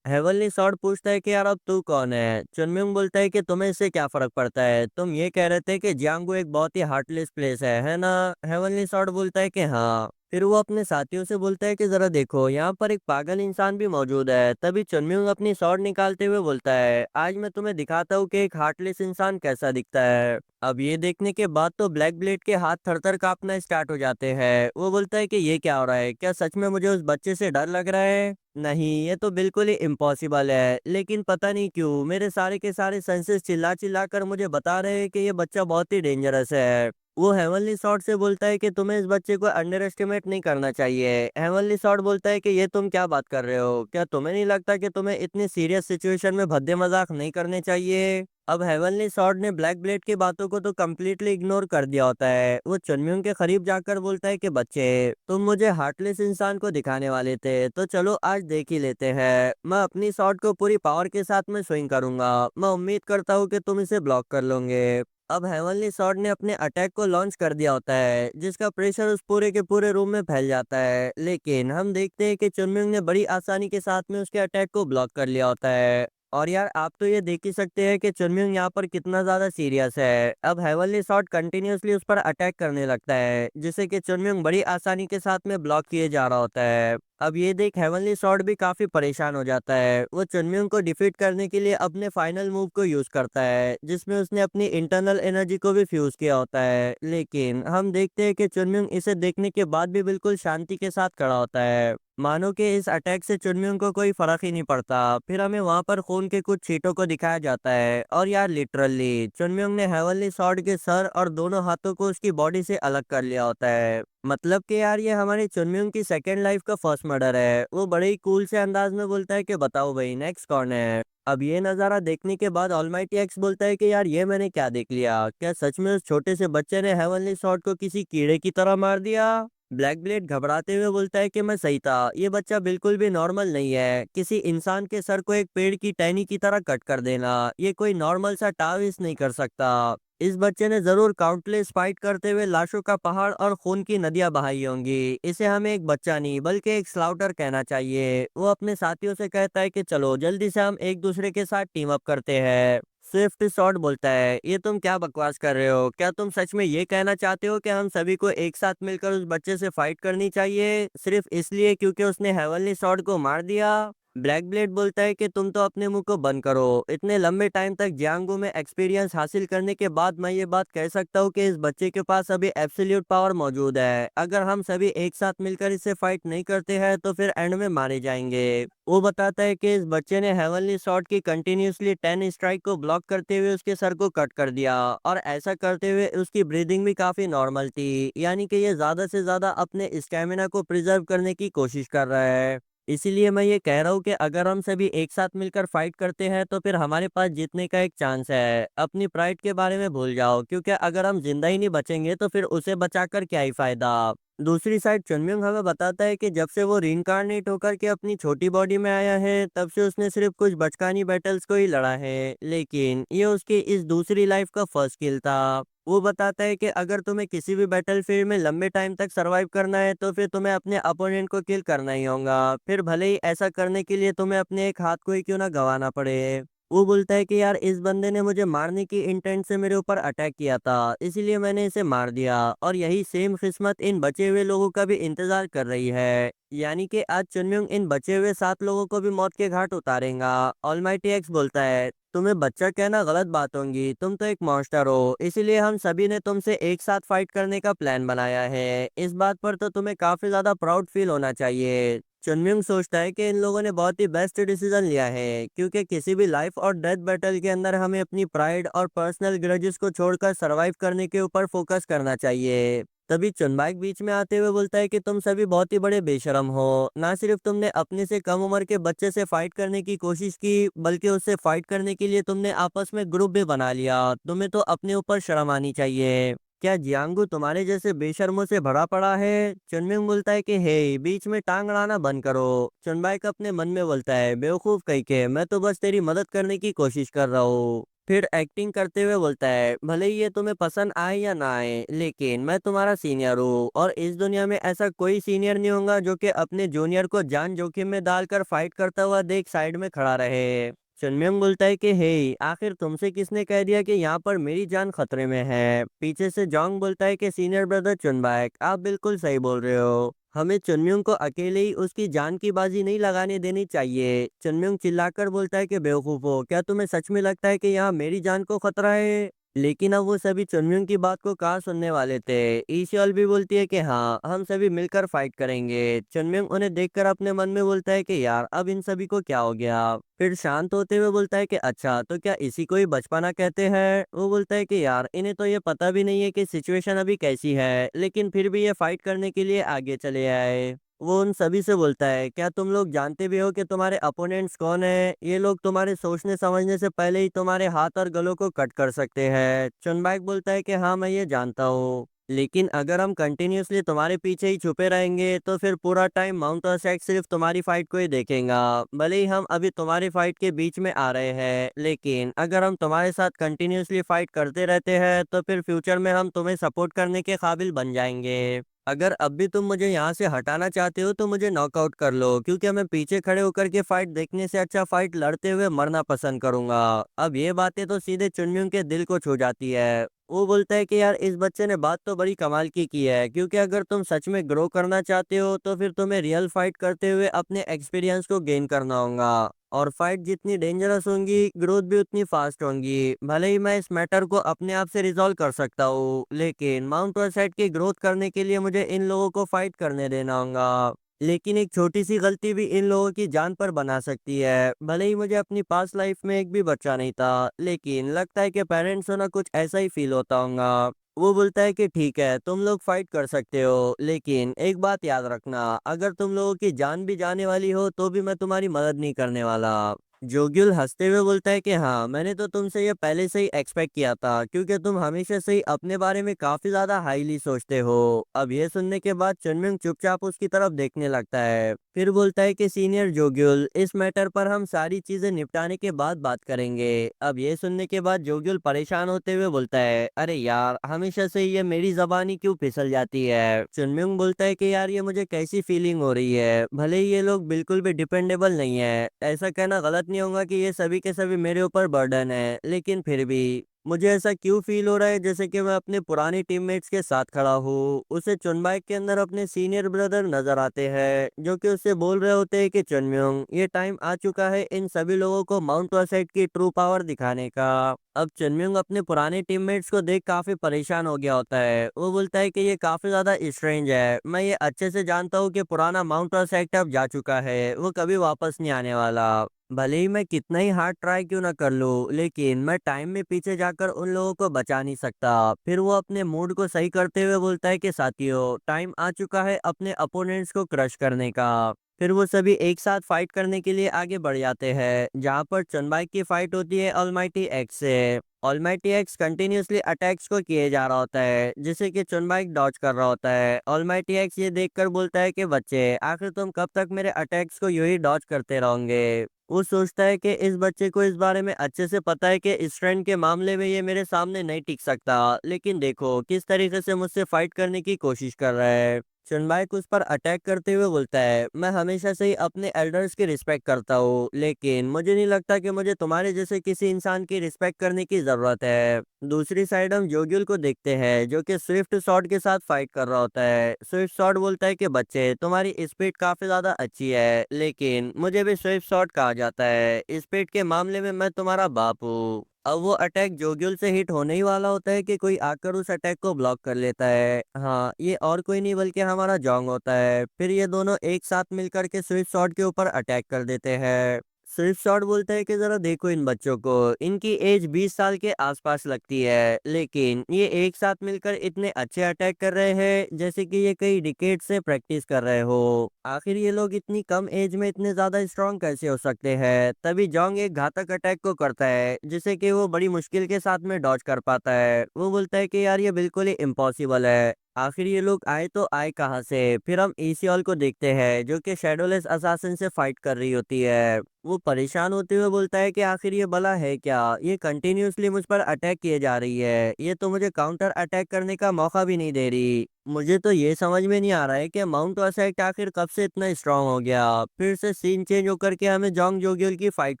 हेवनली सॉर्ड पूछता है कि यार अब तू कौन है? चुनमिंग बोलता है कि तुम्हें इससे क्या फर्क पड़ता है? तुम ये कह रहे थे कि जियांगो एक बहुत ही हार्टलेस प्लेस है ना? हेवनली सॉर्ड बोलता है कि हाँ। फिर वो अपने साथियों से बोलता है कि जरा देखो, यहाँ पर एक पागल इंसान भी मौजूद है। तभी चुनमिंग अपनी सॉर्ड निकालते हुए बोलता है, आज मैं तुम्हें दिखाता हूँ कि एक हार्टलेस इंसान कैसा दिखता है। अब ये देखने के बाद तो ब्लैक ब्लेड के हाथ थर थर कांपना स्टार्ट हो जाते हैं। वो बोलता है कि ये क्या हो रहा है? क्या सच में मुझे उस बच्चे से डर लग रहा है? नहीं, ये तो बिल्कुल ही इम्पॉसिबल है। लेकिन पता नहीं क्यों मेरे सारे के सारे सेंसेस चिल्ला चिल्ला कर मुझे बता रहे हैं कि ये बच्चा बहुत ही डेंजरस है। वो हेवनली सॉर्ड से बोलता है कि तुम्हें इस बच्चे को अंडर एस्टिमेट नहीं करना चाहिए। हेवनली सॉर्ड बोलता है कि ये तुम क्या बात कर रहे हो? क्या तुम्हें नहीं लगता कि तुम्हें इतनी सीरियस सिचुएशन में भद्दे मजाक नहीं करने चाहिए? अब हेवनली सॉर्ड ने ब्लैक ब्लेड की बातों को तो कम्प्लीटली इग्नोर कर दिया होता है। वो चुनम्यून के करीब जाकर बोलता है कि बच्चे, तुम मुझे हार्टलेस इंसान को दिखाने वाले थे, तो चलो आज देख ही लेते हैं। मैं अपनी शॉट को पूरी पावर के साथ में स्विंग करूंगा। मैं उम्मीद करता हूँ कि तुम इसे ब्लॉक कर लोगे। अब हेवनली सॉर्ड ने अपने अटैक को लॉन्च कर दिया होता है, जिसका प्रेशर उस पूरे के पूरे रूम में फैल जाता है। लेकिन हम देखते हैं कि चुनम्यून ने बड़ी आसानी के साथ में उसके अटैक को ब्लॉक कर लिया होता है। और यार आप तो ये देख ही सकते हैं कि चुनम्यून यहाँ पर कितना ज्यादा सीरियस है। अब हेवनली सॉर्ड कंटिन्यूअसली उस पर अटैक करने लगता है, जिससे कि चुनम्यून बड़ी आसानी के साथ में ब्लॉक किए जा रहा होता है। अब ये देख हेवनली सॉर्ड भी काफी परेशान हो जाता है। वो चुनम्यून को डिफीट करने के लिए अपने फाइनल मूव को यूज करता है, जिसमें उसने अपनी इंटरनल एनर्जी को भी फ्यूज किया होता है। लेकिन हम देखते हैं कि चुनम्यून इसे देखने के बाद भी बिल्कुल शांति के साथ खड़ा होता है, मानो कि इस अटैक से चुनम्यून को कोई फर्क ही नहीं पड़ता। फिर हमें वहां पर खून के कुछ छींटों को दिखाया जाता है, और यार लिटरली चुनम्यून ने हेवनली सॉर्ड के सर और दोनों हाथों को उसकी बॉडी से अलग कर लिया होता है। मतलब कि यार ये हमारी चुनम्यून की सेकेंड लाइफ का फर्स्ट मर्डर है। वो बड़े ही कूल से अंदाज में बोलता है कि बताओ भाई, नेक्स्ट कौन है? अब ये नज़ारा देखने के बाद ऑलमाइटी एक्स बोलता है कि यार ये मैंने क्या देख लिया? क्या सच में उस छोटे से बच्चे ने हेवनली सॉर्ड को किसी कीड़े की तरह मार दिया? ब्लैक ब्लेड घबराते हुए बोलता है कि मैं सही था, ये बच्चा बिल्कुल भी नॉर्मल नहीं है। किसी इंसान के सर को एक पेड़ की टहनी की तरह कट कर देना, ये कोई नॉर्मल सा टाविस नहीं कर सकता। इस बच्चे ने जरूर काउंटलेस फाइट करते हुए लाशों का पहाड़ और खून की नदियां बहाई होंगी। इसे हमें एक बच्चा नहीं बल्कि एक स्लाउटर कहना चाहिए। वो अपने साथियों से कहता है कि चलो जल्दी से हम एक दूसरे के साथ टीम अप करते हैं। स्विफ्ट शॉट बोलता है, ये तुम क्या बकवास कर रहे हो? क्या तुम सच में ये कहना चाहते हो कि हम सभी को एक साथ मिलकर उस बच्चे से फाइट करनी चाहिए, सिर्फ इसलिए क्योंकि उसने हेवनली शॉट को मार दिया? ब्लैक ब्लेड बोलता है कि तुम तो अपने मुंह को बंद करो। इतने लंबे टाइम तक जियांगो में एक्सपीरियंस हासिल करने के बाद मैं ये बात कह सकता हूँ कि इस बच्चे के पास अभी एब्सोल्यूट पावर मौजूद है। अगर हम सभी एक साथ मिलकर इससे फाइट नहीं करते हैं तो फिर एंड में मारे जाएंगे। वो बताता है कि इस बच्चे ने हेवनली शॉट की कंटिन्यूसली 10 स्ट्राइक को ब्लॉक करते हुए उसके सर को कट कर दिया, और ऐसा करते हुए उसकी ब्रीदिंग भी काफी नॉर्मल थी। यानी कि ये ज्यादा से ज्यादा अपने स्टेमिना को प्रिजर्व करने की कोशिश कर रहा है। इसीलिए मैं ये कह रहा हूँ कि अगर हम सभी एक साथ मिलकर फाइट करते हैं तो फिर हमारे पास जीतने का एक चांस है। अपनी प्राइड के बारे में भूल जाओ, क्योंकि अगर हम जिंदा ही नहीं बचेंगे तो फिर उसे बचाकर क्या ही फायदा। दूसरी साइड चुनमिंग हमें बताता है कि जब से वो रीइंकार्नेट होकर के अपनी छोटी बॉडी में आया है तब से उसने सिर्फ कुछ बचकानी बैटल्स को ही लड़ा है, लेकिन ये उसकी इस दूसरी लाइफ का फर्स्ट किल था। वो बताता है कि अगर तुम्हें किसी भी बैटलफील्ड में लंबे टाइम तक सरवाइव करना है तो फिर तुम्हें अपने अपोनेंट को किल करना ही होगा, फिर भले ही ऐसा करने के लिए तुम्हें अपने एक हाथ को ही क्यों ना गंवाना पड़े। वो बोलता है कि यार इस बंदे ने मुझे मारने की इंटेंट से मेरे ऊपर अटैक किया था, इसीलिए मैंने इसे मार दिया, और यही सेम किस्मत इन बचे हुए लोगों का भी इंतजार कर रही है। यानी कि आज चुनम्युंग इन बचे हुए 7 लोगों को भी मौत के घाट उतारेगा। ऑलमाइटी एक्स बोलता है तुम्हें बच्चा कहना गलत बात होगी, तुम तो एक मॉन्स्टर हो, इसीलिए हम सभी ने तुमसे एक साथ फाइट करने का प्लान बनाया है। इस बात पर तो तुम्हें काफी ज्यादा प्राउड फील होना चाहिए। चुनम्युंग सोचता है कि इन लोगों ने बहुत ही बेस्ट डिसीजन लिया है, क्योंकि किसी भी लाइफ और डेथ बैटल के अंदर हमें अपनी प्राइड और पर्सनल ग्रजेस को छोड़कर सरवाइव करने के ऊपर फोकस करना चाहिए। तभी चुनबाइक बीच में आते हुए बोलता है कि तुम सभी बहुत ही बड़े बेशरम हो। ना सिर्फ तुमने अपने से कम उम्र के बच्चे से फाइट करने की कोशिश की, बल्कि उससे फाइट करने के लिए तुमने आपस में ग्रुप भी बना लिया। तुम्हें तो अपने ऊपर शर्म आनी चाहिए। क्या जियांगू तुम्हारे जैसे बेशर्मों से भरा पड़ा है? चुनमिंग बोलता है कि हे, बीच में टांग अड़ाना बंद करो। चुनबाइक अपने मन में बोलता है बेवकूफ कहीं के, मैं तो बस तेरी मदद करने की कोशिश कर रहा हूँ। फिर एक्टिंग करते हुए बोलता है भले ही ये तुम्हें पसंद आए या ना आए, लेकिन मैं तुम्हारा सीनियर हूँ, और इस दुनिया में ऐसा कोई सीनियर नहीं होगा जो कि अपने जूनियर को जान जोखिम में डालकर फाइट करता हुआ देख साइड में खड़ा रहे। चुनम्यंग बोलता है कि हे, आखिर तुमसे किसने कह दिया कि यहाँ पर मेरी जान खतरे में है? पीछे से जोंग बोलता है कि सीनियर ब्रदर चुनबाक, आप बिल्कुल सही बोल रहे हो, हमें चुनम्युंग को अकेले ही उसकी जान की बाजी नहीं लगाने देनी चाहिए। चुनम्युंग चिल्लाकर बोलता है कि बेवकूफो, क्या तुम्हें सच में लगता है कि यहाँ मेरी जान को खतरा है? लेकिन अब वो सभी चुनम्युंग की बात को कहाँ सुनने वाले थे। ईशॉल भी बोलती है कि हाँ, हम सभी मिलकर फाइट करेंगे। चुनम्युंग उन्हें देखकर अपने मन में बोलता है कि यार अब इन सभी को क्या हो गया। फिर शांत होते हुए बोलता है कि अच्छा, तो क्या इसी को ही बचपना कहते हैं? वो बोलता है कि यार इन्हें तो ये पता भी नहीं है कि सिचुएशन अभी कैसी है, लेकिन फिर भी ये फाइट करने के लिए आगे चले आए। वो उन सभी से बोलता है क्या तुम लोग जानते भी हो कि तुम्हारे अपोनेंट्स कौन है? ये लोग तुम्हारे सोचने समझने से पहले ही तुम्हारे हाथ और गलों को कट कर सकते हैं। चुनबाइक बोलता है कि हाँ, मैं ये जानता हूँ, लेकिन अगर हम कंटिन्यूअसली तुम्हारे पीछे ही छुपे रहेंगे तो फिर पूरा टाइम माउंट अटैक सिर्फ तुम्हारी फाइट को ही देखेगा। भले ही हम अभी तुम्हारी फाइट के बीच में आ रहे हैं, लेकिन अगर हम तुम्हारे साथ कंटिन्यूअसली फाइट करते रहते हैं तो फिर फ्यूचर में हम तुम्हें सपोर्ट करने के काबिल बन जाएंगे। अगर अब भी तुम मुझे यहाँ से हटाना चाहते हो तो मुझे नॉकआउट कर लो, क्योंकि मैं पीछे खड़े होकर के फाइट देखने से अच्छा फाइट लड़ते हुए मरना पसंद करूंगा। अब ये बातें तो सीधे चुनमुन के दिल को छू जाती है। वो बोलता है कि यार इस बच्चे ने बात तो बड़ी कमाल की है, क्योंकि अगर तुम सच में ग्रो करना चाहते हो तो फिर तुम्हें रियल फाइट करते हुए अपने एक्सपीरियंस को गेन करना होगा, और फाइट जितनी डेंजरस होंगी ग्रोथ भी उतनी फास्ट होंगी। भले ही मैं इस मैटर को अपने आप से रिजॉल्व कर सकता हूँ, लेकिन माउंट वर्साइड की ग्रोथ करने के लिए मुझे इन लोगों को फाइट करने देना होगा। लेकिन एक छोटी सी गलती भी इन लोगों की जान पर बना सकती है। भले ही मुझे अपनी पास्ट लाइफ में एक भी बच्चा नहीं था, लेकिन लगता है कि पेरेंट्स होना कुछ ऐसा ही फील होता होगा। वो बोलता है कि ठीक है, तुम लोग फाइट कर सकते हो, लेकिन एक बात याद रखना, अगर तुम लोगों की जान भी जाने वाली हो तो भी मैं तुम्हारी मदद नहीं करने वाला। जोग्युल हंसते हुए बोलता है कि हाँ, मैंने तो तुमसे ये पहले से ही एक्सपेक्ट किया था, क्योंकि तुम हमेशा से ही अपने बारे में काफी ज्यादा हाईली सोचते हो। अब ये सुनने के बाद चुनमिंग चुपचाप उसकी तरफ देखने लगता है, फिर बोलता है कि सीनियर जोग्युल, इस मैटर पर हम सारी चीजें निपटाने के बाद बात करेंगे। अब ये सुनने के बाद जोग्युल परेशान होते हुए बोलता है अरे यार, हमेशा से ये मेरी जबानी क्यों फिसल जाती है? चुनमिंग बोलता है कि यार ये मुझे कैसी फीलिंग हो रही है, भले ही ये लोग बिल्कुल भी डिपेंडेबल नहीं है, ऐसा कहना गलत नहीं होगा कि ये सभी के सभी मेरे ऊपर बर्डन है, लेकिन फिर भी मुझे ऐसा क्यों फील हो रहा है जैसे कि मैं अपने पुराने टीममेट्स के साथ खड़ा हूँ। उसे चुनबाई के अंदर अपने सीनियर ब्रदर नजर आते हैं जो कि उससे बोल रहे होते हैं कि चुनम्योंग, ये टाइम आ चुका है इन सभी लोगों को माउंट वसेट की ट्रू पावर दिखाने का। अब चुनम्योंग अपने पुराने टीममेट्स को देख काफी परेशान हो गया होता है। वो बोलता है कि ये काफी ज्यादा स्ट्रेंज है, मैं ये अच्छे से जानता हूँ कि पुराना माउंट वसेट अब जा चुका है, वो कभी वापस नहीं आने वाला। भले ही मैं कितना ही हार्ड ट्राई क्यों ना कर लूं, लेकिन मैं टाइम में पीछे जाकर उन लोगों को बचा नहीं सकता। फिर वो अपने मूड को सही करते हुए बोलता है कि साथियों, टाइम आ चुका है अपने अपोनेंट्स को क्रश करने का। फिर वो सभी एक साथ फाइट करने के लिए आगे बढ़ जाते हैं, जहां पर चुनबाई की फाइट होती है ऑलमाइटी एक्स से। ऑलमाइटी एक्स कंटिन्यूअसली अटैक्स को किए जा रहा होता है, जिसे कि चुनबाई डॉज कर रहा होता है। ऑलमाइटी एक्स ये देखकर बोलता है कि बच्चे, आखिर तुम कब तक मेरे अटैक्स को यूं ही डॉज करते रहोगे। वो सोचता है कि इस बच्चे को इस बारे में अच्छे से पता है कि स्ट्रेंथ के मामले में ये मेरे सामने नहीं टिक सकता, लेकिन देखो किस तरीके से मुझसे फाइट करने की कोशिश कर रहा है। चुनबाइक उस पर अटैक करते हुए बोलता है, मैं हमेशा से ही अपने एल्डर्स की रिस्पेक्ट करता हूँ, लेकिन मुझे नहीं लगता कि मुझे तुम्हारे जैसे किसी इंसान की रिस्पेक्ट करने की जरूरत है। दूसरी साइड हम जोगियल को देखते हैं जो कि स्विफ्ट शॉट के साथ फाइट कर रहा होता है। स्विफ्ट शॉट बोलता है कि बच्चे, तुम्हारी स्पीड काफी ज्यादा अच्छी है, लेकिन मुझे भी स्विफ्ट शॉट कहा जाता है, स्पीड के मामले में मैं तुम्हारा बाप हूँ। अब वो अटैक जोगियल से हिट होने ही वाला होता है कि कोई आकर उस अटैक को ब्लॉक कर लेता है। हाँ, ये और कोई नहीं बल्कि हमारा जोंग होता है। फिर ये दोनों एक साथ मिलकर के स्विफ्ट शॉट के ऊपर अटैक कर देते हैं। स्विफ्ट शॉट बोलता है कि जरा देखो इन बच्चों को, इनकी एज 20 साल के आसपास लगती है, लेकिन ये एक साथ मिलकर इतने अच्छे अटैक कर रहे हैं जैसे कि ये कई डिकेड से प्रैक्टिस कर रहे हो। आखिर ये लोग इतनी कम एज में इतने ज्यादा स्ट्रांग कैसे हो सकते हैं। तभी जोंग एक घातक अटैक को करता है जिसे कि वो बड़ी मुश्किल के साथ में डॉज कर पाता है। वो बोलता है कि यार ये बिल्कुल ही इम्पॉसिबल है, आखिर ये लोग आए तो आए कहाँ से। फिर हम ईसीओल को देखते हैं जो कि शैडोलेस असासिन से फाइट कर रही होती है। वो परेशान होते हुए बोलता है कि आखिर ये भला है क्या, ये कंटिन्यूअसली मुझ पर अटैक किए जा रही है, ये तो मुझे काउंटर अटैक करने का मौका भी नहीं दे रही। मुझे तो ये समझ में नहीं आ रहा है कि माउंट वसेट आखिर कब से इतना स्ट्रांग हो गया। फिर से सीन चेंज होकर के हमें जोंग जोगियल की फाइट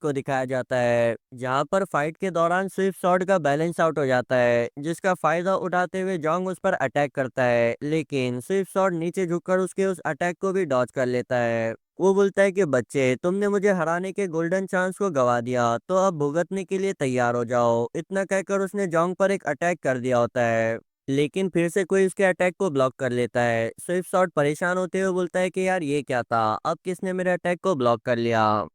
को दिखाया जाता है, जहां पर फाइट के दौरान स्विफ्ट शॉट का बैलेंस आउट हो जाता है, जिसका फायदा उठाते हुए जोंग उस पर अटैक करता है, लेकिन स्विफ्ट शॉट नीचे झुककर उसके उस अटैक को भी डॉज कर लेता है। वो बोलता है कि बच्चे, तुमने मुझे हराने के गोल्डन चांस को गवा दिया, तो अब भुगतने के लिए तैयार हो जाओ। इतना कहकर उसने जोंग पर एक अटैक कर दिया होता है, लेकिन फिर से कोई उसके अटैक को ब्लॉक कर लेता है। स्विफ्ट शॉट परेशान होते हुए बोलता है कि यार ये क्या था, अब किसने मेरे अटैक को ब्लॉक कर लिया।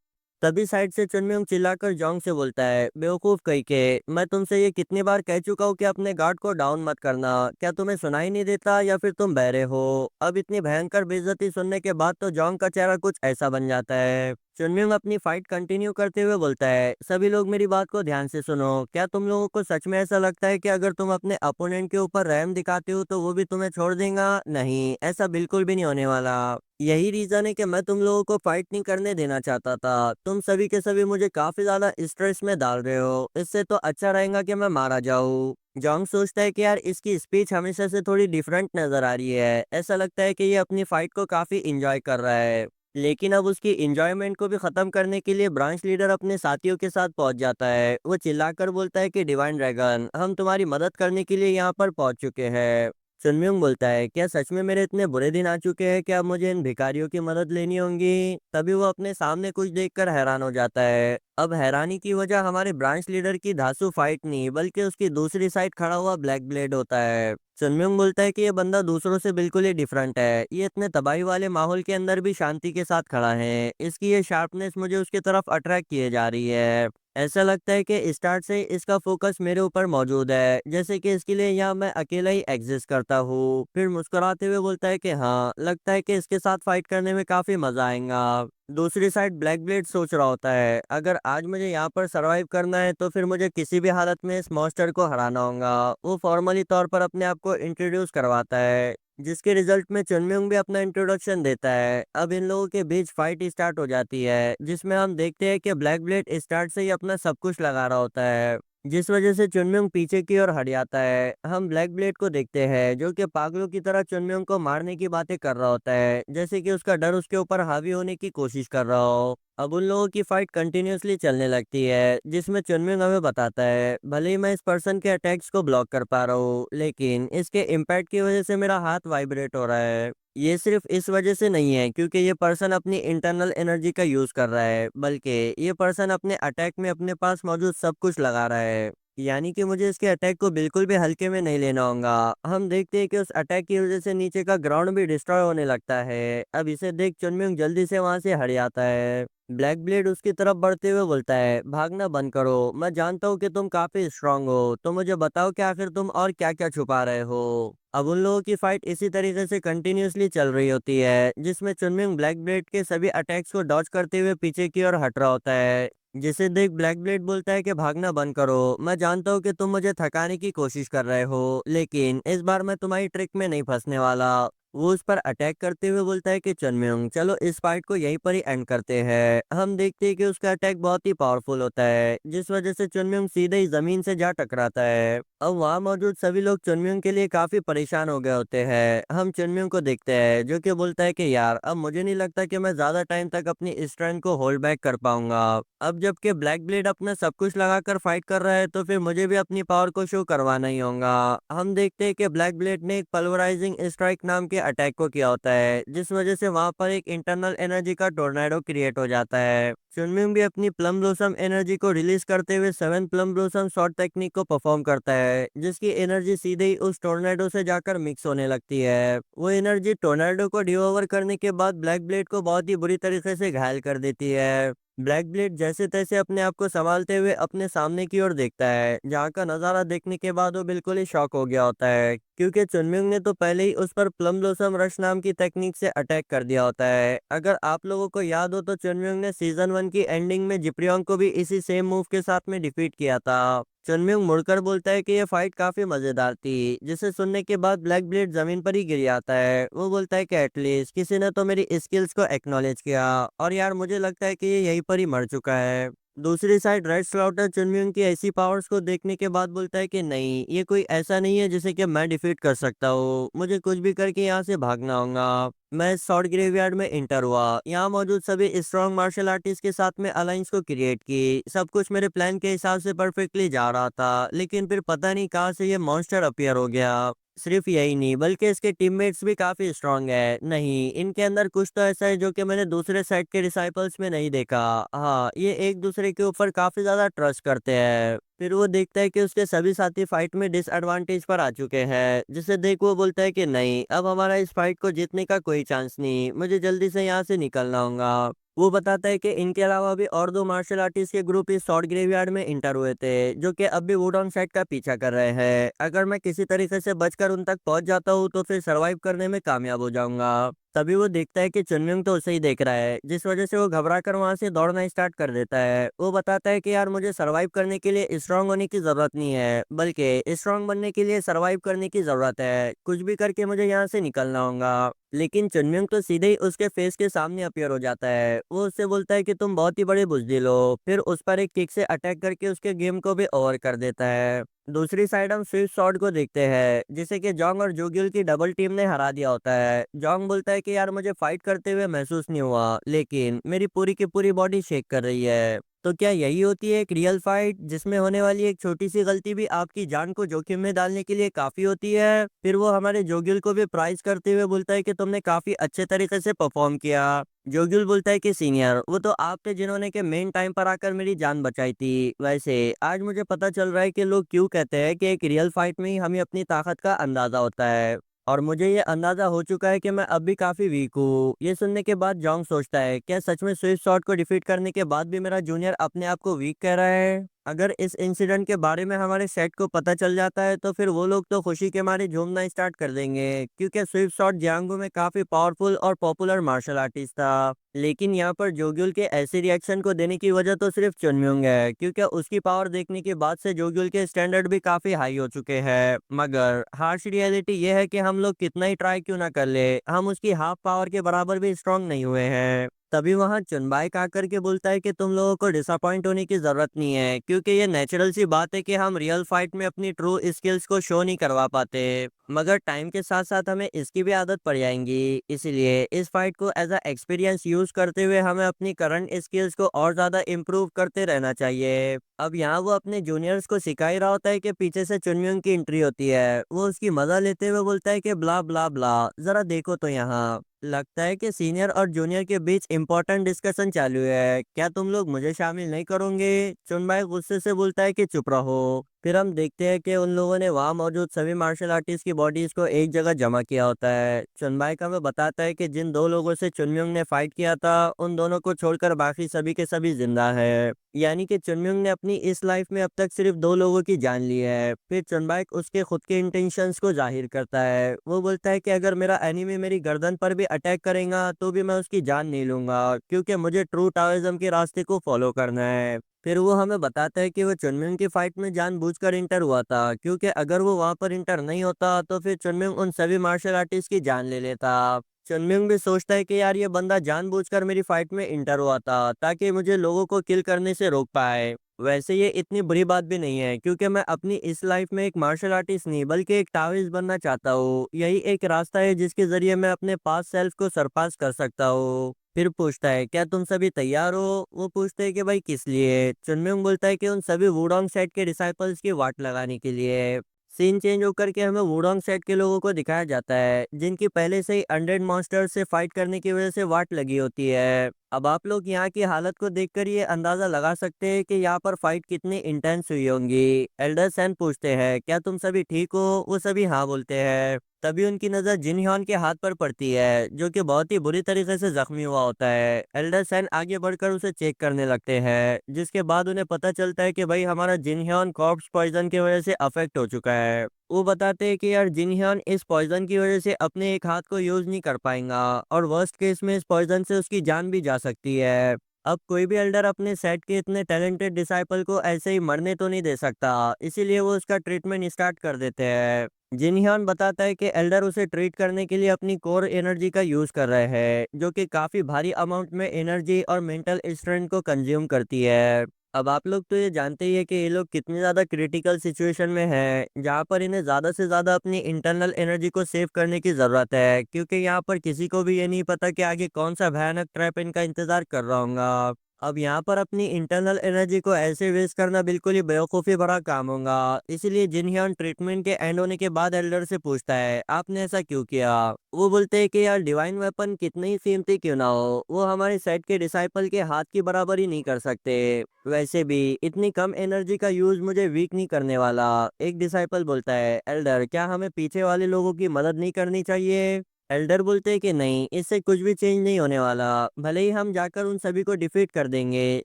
तभी साइड से चुनम्योंग चिल्लाकर जोंग से बोलता है, बेवकूफ कहीं के, मैं तुमसे ये कितनी बार कह चुका हूँ कि अपने गार्ड को डाउन मत करना, क्या तुम्हें सुनाई नहीं देता या फिर तुम बहरे हो। अब इतनी भयंकर बेइज्जती सुनने के बाद तो जोंग का चेहरा कुछ ऐसा बन जाता है। चुनम्योंग अपनी फाइट कंटिन्यू करते हुए बोलता है, सभी लोग मेरी बात को ध्यान से सुनो, क्या तुम लोगों को सच में ऐसा लगता है कि अगर तुम अपने अपोनेंट के ऊपर रहम दिखाते हो तो वो भी तुम्हें छोड़ देगा? नहीं, ऐसा बिल्कुल भी नहीं होने वाला। यही रीजन है कि मैं तुम लोगों को फाइट नहीं करने देना चाहता था। तुम सभी के सभी मुझे काफी ज्यादा स्ट्रेस में डाल रहे हो, इससे तो अच्छा रहेगा कि मैं मारा जाऊं। जोंग सोचता है कि यार इसकी स्पीच हमेशा से थोड़ी डिफरेंट नजर आ रही है, ऐसा लगता है कि ये अपनी फाइट को काफी इंजॉय कर रहा है। लेकिन अब उसकी इंजॉयमेंट को भी खत्म करने के लिए ब्रांच लीडर अपने साथियों के साथ पहुंच जाता है। वो चिल्लाकर बोलता है कि डिवाइन ड्रैगन, हम तुम्हारी मदद करने के लिए यहाँ पर पहुंच चुके हैं। सुनम्योंग बोलता है, क्या सच में मेरे इतने बुरे दिन आ चुके हैं, क्या अब मुझे इन भिखारियों की मदद लेनी होगी? तभी वो अपने सामने कुछ देखकर हैरान हो जाता है। अब हैरानी की वजह हमारे ब्रांच लीडर की धांसू फाइट नहीं बल्कि उसकी दूसरी साइड खड़ा हुआ ब्लैक ब्लेड होता है। सुनम्योंग बोलता है कि ये बंदा दूसरों से बिल्कुल ही डिफरेंट है, ये इतने तबाही वाले माहौल के अंदर भी शांति के साथ खड़ा है, इसकी ये शार्पनेस मुझे उसकी तरफ अट्रैक्ट किए जा रही है। ऐसा लगता है कि स्टार्ट से इसका फोकस मेरे ऊपर मौजूद है, जैसे कि इसके लिए यहाँ मैं अकेला ही एग्जिस्ट करता हूँ। फिर मुस्कुराते हुए बोलता है कि हाँ, लगता है कि इसके साथ फाइट करने में काफी मजा आएगा। दूसरी साइड ब्लैक ब्लेड सोच रहा होता है, अगर आज मुझे यहाँ पर सरवाइव करना है तो फिर मुझे किसी भी हालत में इस मॉन्स्टर को हराना होगा। वो फॉर्मली तौर पर अपने आप को इंट्रोड्यूस करवाता है, जिसके रिजल्ट में चुनम्योंग भी अपना इंट्रोडक्शन देता है। अब इन लोगों के बीच फाइट स्टार्ट हो जाती है, जिसमें हम देखते हैं कि ब्लैक ब्लेड स्टार्ट से ही अपना सब कुछ लगा रहा होता है, जिस वजह से चुनम्योंग पीछे की ओर हट जाता है। हम ब्लैक ब्लेड को देखते हैं जो कि पागलों की तरह चुनम्योंग को मारने की बातें कर रहा होता है, जैसे कि उसका डर उसके ऊपर हावी होने की कोशिश कर रहा हो। अब उन लोगों की फाइट कंटिन्यूअसली चलने लगती है, जिसमें चुनमिंग हमें बताता है भले ही मैं इस पर्सन के अटैक्स को ब्लॉक कर पा रहा हूँ, लेकिन इसके इम्पैक्ट की वजह से मेरा हाथ वाइब्रेट हो रहा है। ये सिर्फ इस वजह से नहीं है क्योंकि ये पर्सन अपनी इंटरनल एनर्जी का यूज कर रहा है, बल्कि ये पर्सन अपने अटैक में अपने पास मौजूद सब कुछ लगा रहा है। यानी कि मुझे इसके अटैक को बिल्कुल भी हल्के में नहीं लेना होगा। हम देखते हैं कि उस अटैक की वजह से नीचे का ग्राउंड भी डिस्ट्रॉय होने लगता है। अब इसे देख चुनमिंग जल्दी से वहां से हट जाता है। ब्लैक ब्लेड उसकी तरफ बढ़ते हुए बोलता है, भागना बंद करो, मैं जानता हूँ कि तुम काफी स्ट्रांग हो, तो मुझे बताओ कि आखिर तुम और क्या क्या छुपा रहे हो। अब उन लोगों की फाइट इसी तरीके से कंटिन्यूअसली चल रही होती है, जिसमें चुनमिंग ब्लैक ब्लेड के सभी अटैक्स को डॉज करते हुए पीछे की ओर हट रहा होता है। जिसे देख ब्लैक ब्लेड बोलता है कि भागना बंद करो, मैं जानता हूँ कि तुम मुझे थकाने की कोशिश कर रहे हो, लेकिन इस बार मैं तुम्हारी ट्रिक में नहीं फंसने वाला। वो उस पर अटैक करते हुए बोलता है कि चुनमिंग चलो इस फाइट को यहीं पर ही एंड करते हैं। हम देखते हैं कि उसका अटैक बहुत ही पावरफुल होता है, जिस वजह से चुनमिंग सीधे ही जमीन से जा टकराता है। अब वहाँ मौजूद सभी लोग चुनमिंग के लिए काफी परेशान हो गए होते हैं। हम चुनमिंग को देखते हैं जो कि बोलता है कि यार अब मुझे नहीं लगता कि मैं ज्यादा टाइम तक अपनी स्ट्रेंथ को होल्ड बैक कर पाऊंगा। अब जबकि ब्लैक ब्लेड अपना सब कुछ लगाकर फाइट कर रहा है, तो फिर मुझे भी अपनी पावर को शो करवाना ही होगा। हम देखते हैं कि ब्लैक ब्लेड ने एक पल्वराइजिंग स्ट्राइक नाम के अटैक को किया होता है, जिस वजह से वहां पर एक इंटरनल एनर्जी का टोर्नेडो क्रिएट हो जाता है। चुनमिंग भी अपनी प्लम ब्लॉसम एनर्जी को रिलीज करते हुए seven plum blossom shot technique को परफॉर्म करता है, जिसकी एनर्जी सीधे ही उस टोर्नेडो से जाकर मिक्स होने लगती है। वो एनर्जी टोर्नेडो को डिओवर करने के बाद ब्लैक ब्लेड को बहुत ही बुरी तरीके से घायल कर देती है। ब्लैक ब्लेड जैसे तैसे अपने आप को संभालते हुए अपने सामने की ओर देखता है, जहाँ का नजारा देखने के बाद वो बिल्कुल ही शॉक हो गया होता है, क्योंकि चुनमिंग ने तो पहले ही उस पर प्लम ब्लॉसम रश नाम की टेक्निक से अटैक कर दिया होता है। अगर आप लोगों को याद हो तो चुनमिंग ने सीजन 1 की एंडिंग में जिप्रियोंग को भी इसी सेम मूव के साथ में डिफीट किया था। चुनमिंग मुड़कर बोलता है कि यह फाइट काफी मजेदार थी, जिसे सुनने के बाद ब्लैक ब्लेड जमीन पर ही गिर जाता है। वो बोलता है कि एटलीस्ट किसी ने तो मेरी स्किल्स को एक्नॉलेज किया, और यार मुझे लगता है कि ये यहीं पर ही मर चुका है। दूसरी साइड रेड स्लाउटर चुनमिंग की ऐसी पावर्स को देखने के बाद बोलता है कि नहीं, ये कोई ऐसा नहीं है जिसे कि मैं डिफीट कर सकता हूँ, मुझे कुछ भी करके यहाँ से भागना होगा। मैं सॉर्ड ग्रेवयार्ड में इंटर हुआ, यहाँ मौजूद सभी स्ट्रॉन्ग मार्शल आर्टिस्ट के साथ में अलायंस को क्रिएट की, सब कुछ मेरे प्लान के हिसाब से परफेक्टली जा रहा था, लेकिन फिर पता नहीं कहाँ से ये मॉन्स्टर अपीयर हो गया। सिर्फ यही नहीं बल्कि इसके टीममेट्स भी काफी स्ट्रांग है, नहीं इनके अंदर कुछ तो ऐसा है जो कि मैंने दूसरे साइड के डिसाइपल्स में नहीं देखा। हाँ, ये एक दूसरे के ऊपर काफी ज्यादा ट्रस्ट करते हैं। फिर वो देखता है कि उसके सभी साथी फाइट में डिसएडवांटेज पर आ चुके हैं, जिसे देख वो बोलता है कि नहीं, अब हमारा इस फाइट को जीतने का कोई चांस नहीं, मुझे जल्दी से यहाँ से निकलना होगा। वो बताता है कि इनके अलावा भी और दो मार्शल आर्टिस्ट के ग्रुप इस शॉर्ट ग्रेवयार्ड में इंटर हुए थे, जो कि अब भी वुडॉन साइड का पीछा कर रहे हैं। अगर मैं किसी तरीके से बचकर उन तक पहुंच जाता हूँ तो फिर सरवाइव करने में कामयाब हो जाऊंगा। तभी वो देखता है कि चुनमिंग तो उसे ही देख रहा है, जिस वजह से वो घबरा कर वहां से दौड़ना स्टार्ट कर देता है। वो बताता है कि यार मुझे सरवाइव करने के लिए स्ट्रांग होने की जरूरत नहीं है, बल्कि स्ट्रांग बनने के लिए सरवाइव करने की जरूरत है, कुछ भी करके मुझे यहाँ से निकलना होगा। लेकिन चुनमिंग तो सीधे ही उसके फेस के सामने अपीयर हो जाता है। वो उससे बोलता है कि तुम बहुत ही बड़े बुजदिल हो, फिर उस पर एक किक से अटैक करके उसके गेम को भी ओवर कर देता है। दूसरी साइड हम स्विफ्ट शॉट को देखते हैं, जिसे कि जोंग और जोग्युल की डबल टीम ने हरा दिया होता है। जोंग बोलता है कि यार मुझे फाइट करते हुए महसूस नहीं हुआ, लेकिन मेरी पूरी की पूरी बॉडी शेक कर रही है। तो क्या यही होती है एक रियल फाइट, जिसमें होने वाली एक छोटी सी गलती भी आपकी जान को जोखिम में डालने के लिए काफी होती है। फिर वो हमारे जोगिल को भी प्राइज करते हुए बोलता है कि तुमने काफी अच्छे तरीके से परफॉर्म किया। जोगिल बोलता है कि सीनियर, वो तो आप थे जिन्होंने के मेन टाइम पर आकर मेरी जान बचाई थी। वैसे आज मुझे पता चल रहा है कि लोग क्यों कहते हैं कि एक रियल फाइट में ही हमें अपनी ताकत का अंदाजा होता है, और मुझे ये अंदाजा हो चुका है कि मैं अब भी काफी वीक हूँ। ये सुनने के बाद जोंग सोचता है, क्या सच में स्विफ्ट शॉट को डिफीट करने के बाद भी मेरा जूनियर अपने आप को वीक कह रहा है? अगर इस इंसिडेंट के बारे में हमारे सेट को पता चल जाता है तो फिर वो लोग तो खुशी के मारे झूमना स्टार्ट कर देंगे, क्योंकि स्विफ्ट शॉट जियांगो में काफी पावरफुल और पॉपुलर मार्शल आर्टिस्ट था। लेकिन यहाँ पर जोग्युल के ऐसे रिएक्शन को देने की वजह तो सिर्फ चुनम्योंग है, क्योंकि उसकी पावर देखने के बाद से जोग्युल के स्टैंडर्ड भी काफी हाई हो चुके हैं। मगर हार्श रियलिटी ये है कि हम लोग कितना ही ट्राई क्यों ना कर ले, हम उसकी हाफ पावर के बराबर भी स्ट्रांग नहीं हुए हैं। तभी वहाँ चुनबाई आकर के बोलता है कि तुम लोगों को डिसअपॉइंट होने की ज़रूरत नहीं है, क्योंकि ये नेचुरल सी बात है कि हम रियल फाइट में अपनी ट्रू स्किल्स को शो नहीं करवा पाते। मगर टाइम के साथ साथ हमें इसकी भी आदत पड़ जाएंगी, इसलिए इस फाइट को एज अ एक्सपीरियंस यूज करते हुए हमें अपनी करंट स्किल्स को और ज़्यादा इम्प्रूव करते रहना चाहिए। अब यहाँ वो अपने जूनियर्स को सिखा ही रहा होता है कि पीछे से चुनमियोंग की एंट्री होती है। वो उसकी मजा लेते हुए बोलता है कि ब्ला ब्ला ब्ला, जरा देखो तो यहाँ लगता है कि सीनियर और जूनियर के बीच इंपॉर्टेंट डिस्कशन चालू है, क्या तुम लोग मुझे शामिल नहीं करोगे? चुनबाई गुस्से से बोलता है कि चुप रहो। फिर हम देखते हैं कि उन लोगों ने वहाँ मौजूद सभी मार्शल आर्टिस्ट की बॉडीज को एक जगह जमा किया होता है। चुनबाई का हमें बताता है कि जिन दो लोगों से चुनमियोंग ने फाइट किया था उन दोनों को छोड़कर बाकी सभी के सभी जिंदा है। यानी कि चुनमियोंग ने अपनी इस लाइफ में अब तक सिर्फ दो लोगों की जान ली है। फिर चुनबाई उसके खुद के इंटेंशंस को जाहिर करता है। वो बोलता है कि अगर मेरा एनिमी मेरी गर्दन पर भी अटैक करेगा तो भी मैं उसकी जान नहीं लूंगा, क्योंकि मुझे ट्रू टाओइज्म के रास्ते को फॉलो करना है। फिर वो हमें बताता है कि वो चुनमिंग की फाइट में जानबूझकर इंटर हुआ था, क्योंकि अगर वो वहां पर इंटर नहीं होता तो फिर चुनमिंग उन सभी मार्शल आर्टिस्ट की जान ले लेता। चुनमिंग भी सोचता है कि यार ये बंदा जानबूझकर मेरी फाइट में इंटर हुआ था ताकि मुझे लोगों को किल करने से रोक पाए। वैसे ये इतनी बुरी बात भी नहीं है, क्योंकि मैं अपनी इस लाइफ में एक मार्शल आर्टिस्ट नहीं बल्कि एक ताओइस्ट बनना चाहता हूँ। यही एक रास्ता है जिसके जरिए मैं अपने पास सेल्फ को सरपास कर सकता हूँ। फिर पूछता है क्या तुम सभी तैयार हो? वो पूछते हैं कि भाई किस लिए? चुनमिंग बोलता है कि उन सभी वुडोंग सेट के डिसाइपल्स की वाट लगाने के लिए। सीन चेंज होकर के हमें वुडोंग सेट के लोगों को दिखाया जाता है, जिनकी पहले से ही अनडेड मॉन्स्टर से फाइट करने की वजह से वाट लगी होती है। अब आप लोग यहाँ की हालत को देखकर ये अंदाजा लगा सकते हैं कि यहाँ पर फाइट कितनी इंटेंस हुई होंगी। एल्डर सैन पूछते हैं क्या तुम सभी ठीक हो? वो सभी हाँ बोलते हैं। तभी उनकी नजर जिन ह्योन के हाथ पर पड़ती है, जो कि बहुत ही बुरी तरीके से जख्मी हुआ होता है। एल्डर सैन आगे बढ़कर उसे चेक करने लगते हैं, जिसके बाद उन्हें पता चलता है कि भाई हमारा जिन ह्योन कॉर्प्स पॉइजन की वजह से अफेक्ट हो चुका है। वो बताते हैं कि यार जिन ह्योन इस पॉइजन की वजह से अपने एक हाथ को यूज नहीं कर पाएगा, और वर्स्ट केस में इस पॉइजन से उसकी जान भी जा सकती है। अब कोई भी एल्डर अपने सेट के इतने टैलेंटेड डिसाइपल को ऐसे ही मरने तो नहीं दे सकता, इसीलिए वो उसका ट्रीटमेंट स्टार्ट कर देते हैं। जिनह्यान बताता है कि एल्डर उसे ट्रीट करने के लिए अपनी कोर एनर्जी का यूज कर रहे हैं, जो कि काफी भारी अमाउंट में एनर्जी और मेंटल स्ट्रेंथ को कंज्यूम करती है। अब आप लोग तो ये जानते ही है कि ये लोग कितनी ज्यादा क्रिटिकल सिचुएशन में हैं, जहाँ पर इन्हें ज्यादा से ज्यादा अपनी इंटरनल एनर्जी को सेव करने की जरूरत है, क्योंकि यहाँ पर किसी को भी ये नहीं पता कि आगे कौन सा भयानक ट्रैप इनका इंतजार कर रहा होगा। अब यहाँ पर अपनी इंटरनल एनर्जी को ऐसे वेस्ट करना बिल्कुल ही बेवकूफ़ी भरा काम होगा। इसलिए जिनह्यान ट्रीटमेंट के एंड होने के बाद एल्डर से पूछता है आपने ऐसा क्यों किया? वो बोलते हैं कि यार डिवाइन वेपन कितनी ही कीमती क्यों ना हो, वो हमारे सेट के डिसाइपल के हाथ की बराबरी नहीं कर सकते। वैसे भी इतनी कम एनर्जी का यूज मुझे वीक नहीं करने वाला। एक डिसाइपल बोलता है एल्डर क्या हमें पीछे वाले लोगों की मदद नहीं करनी चाहिए? एल्डर बोलते हैं कि नहीं, इससे कुछ भी चेंज नहीं होने वाला। भले ही हम जाकर उन सभी को डिफीट कर देंगे,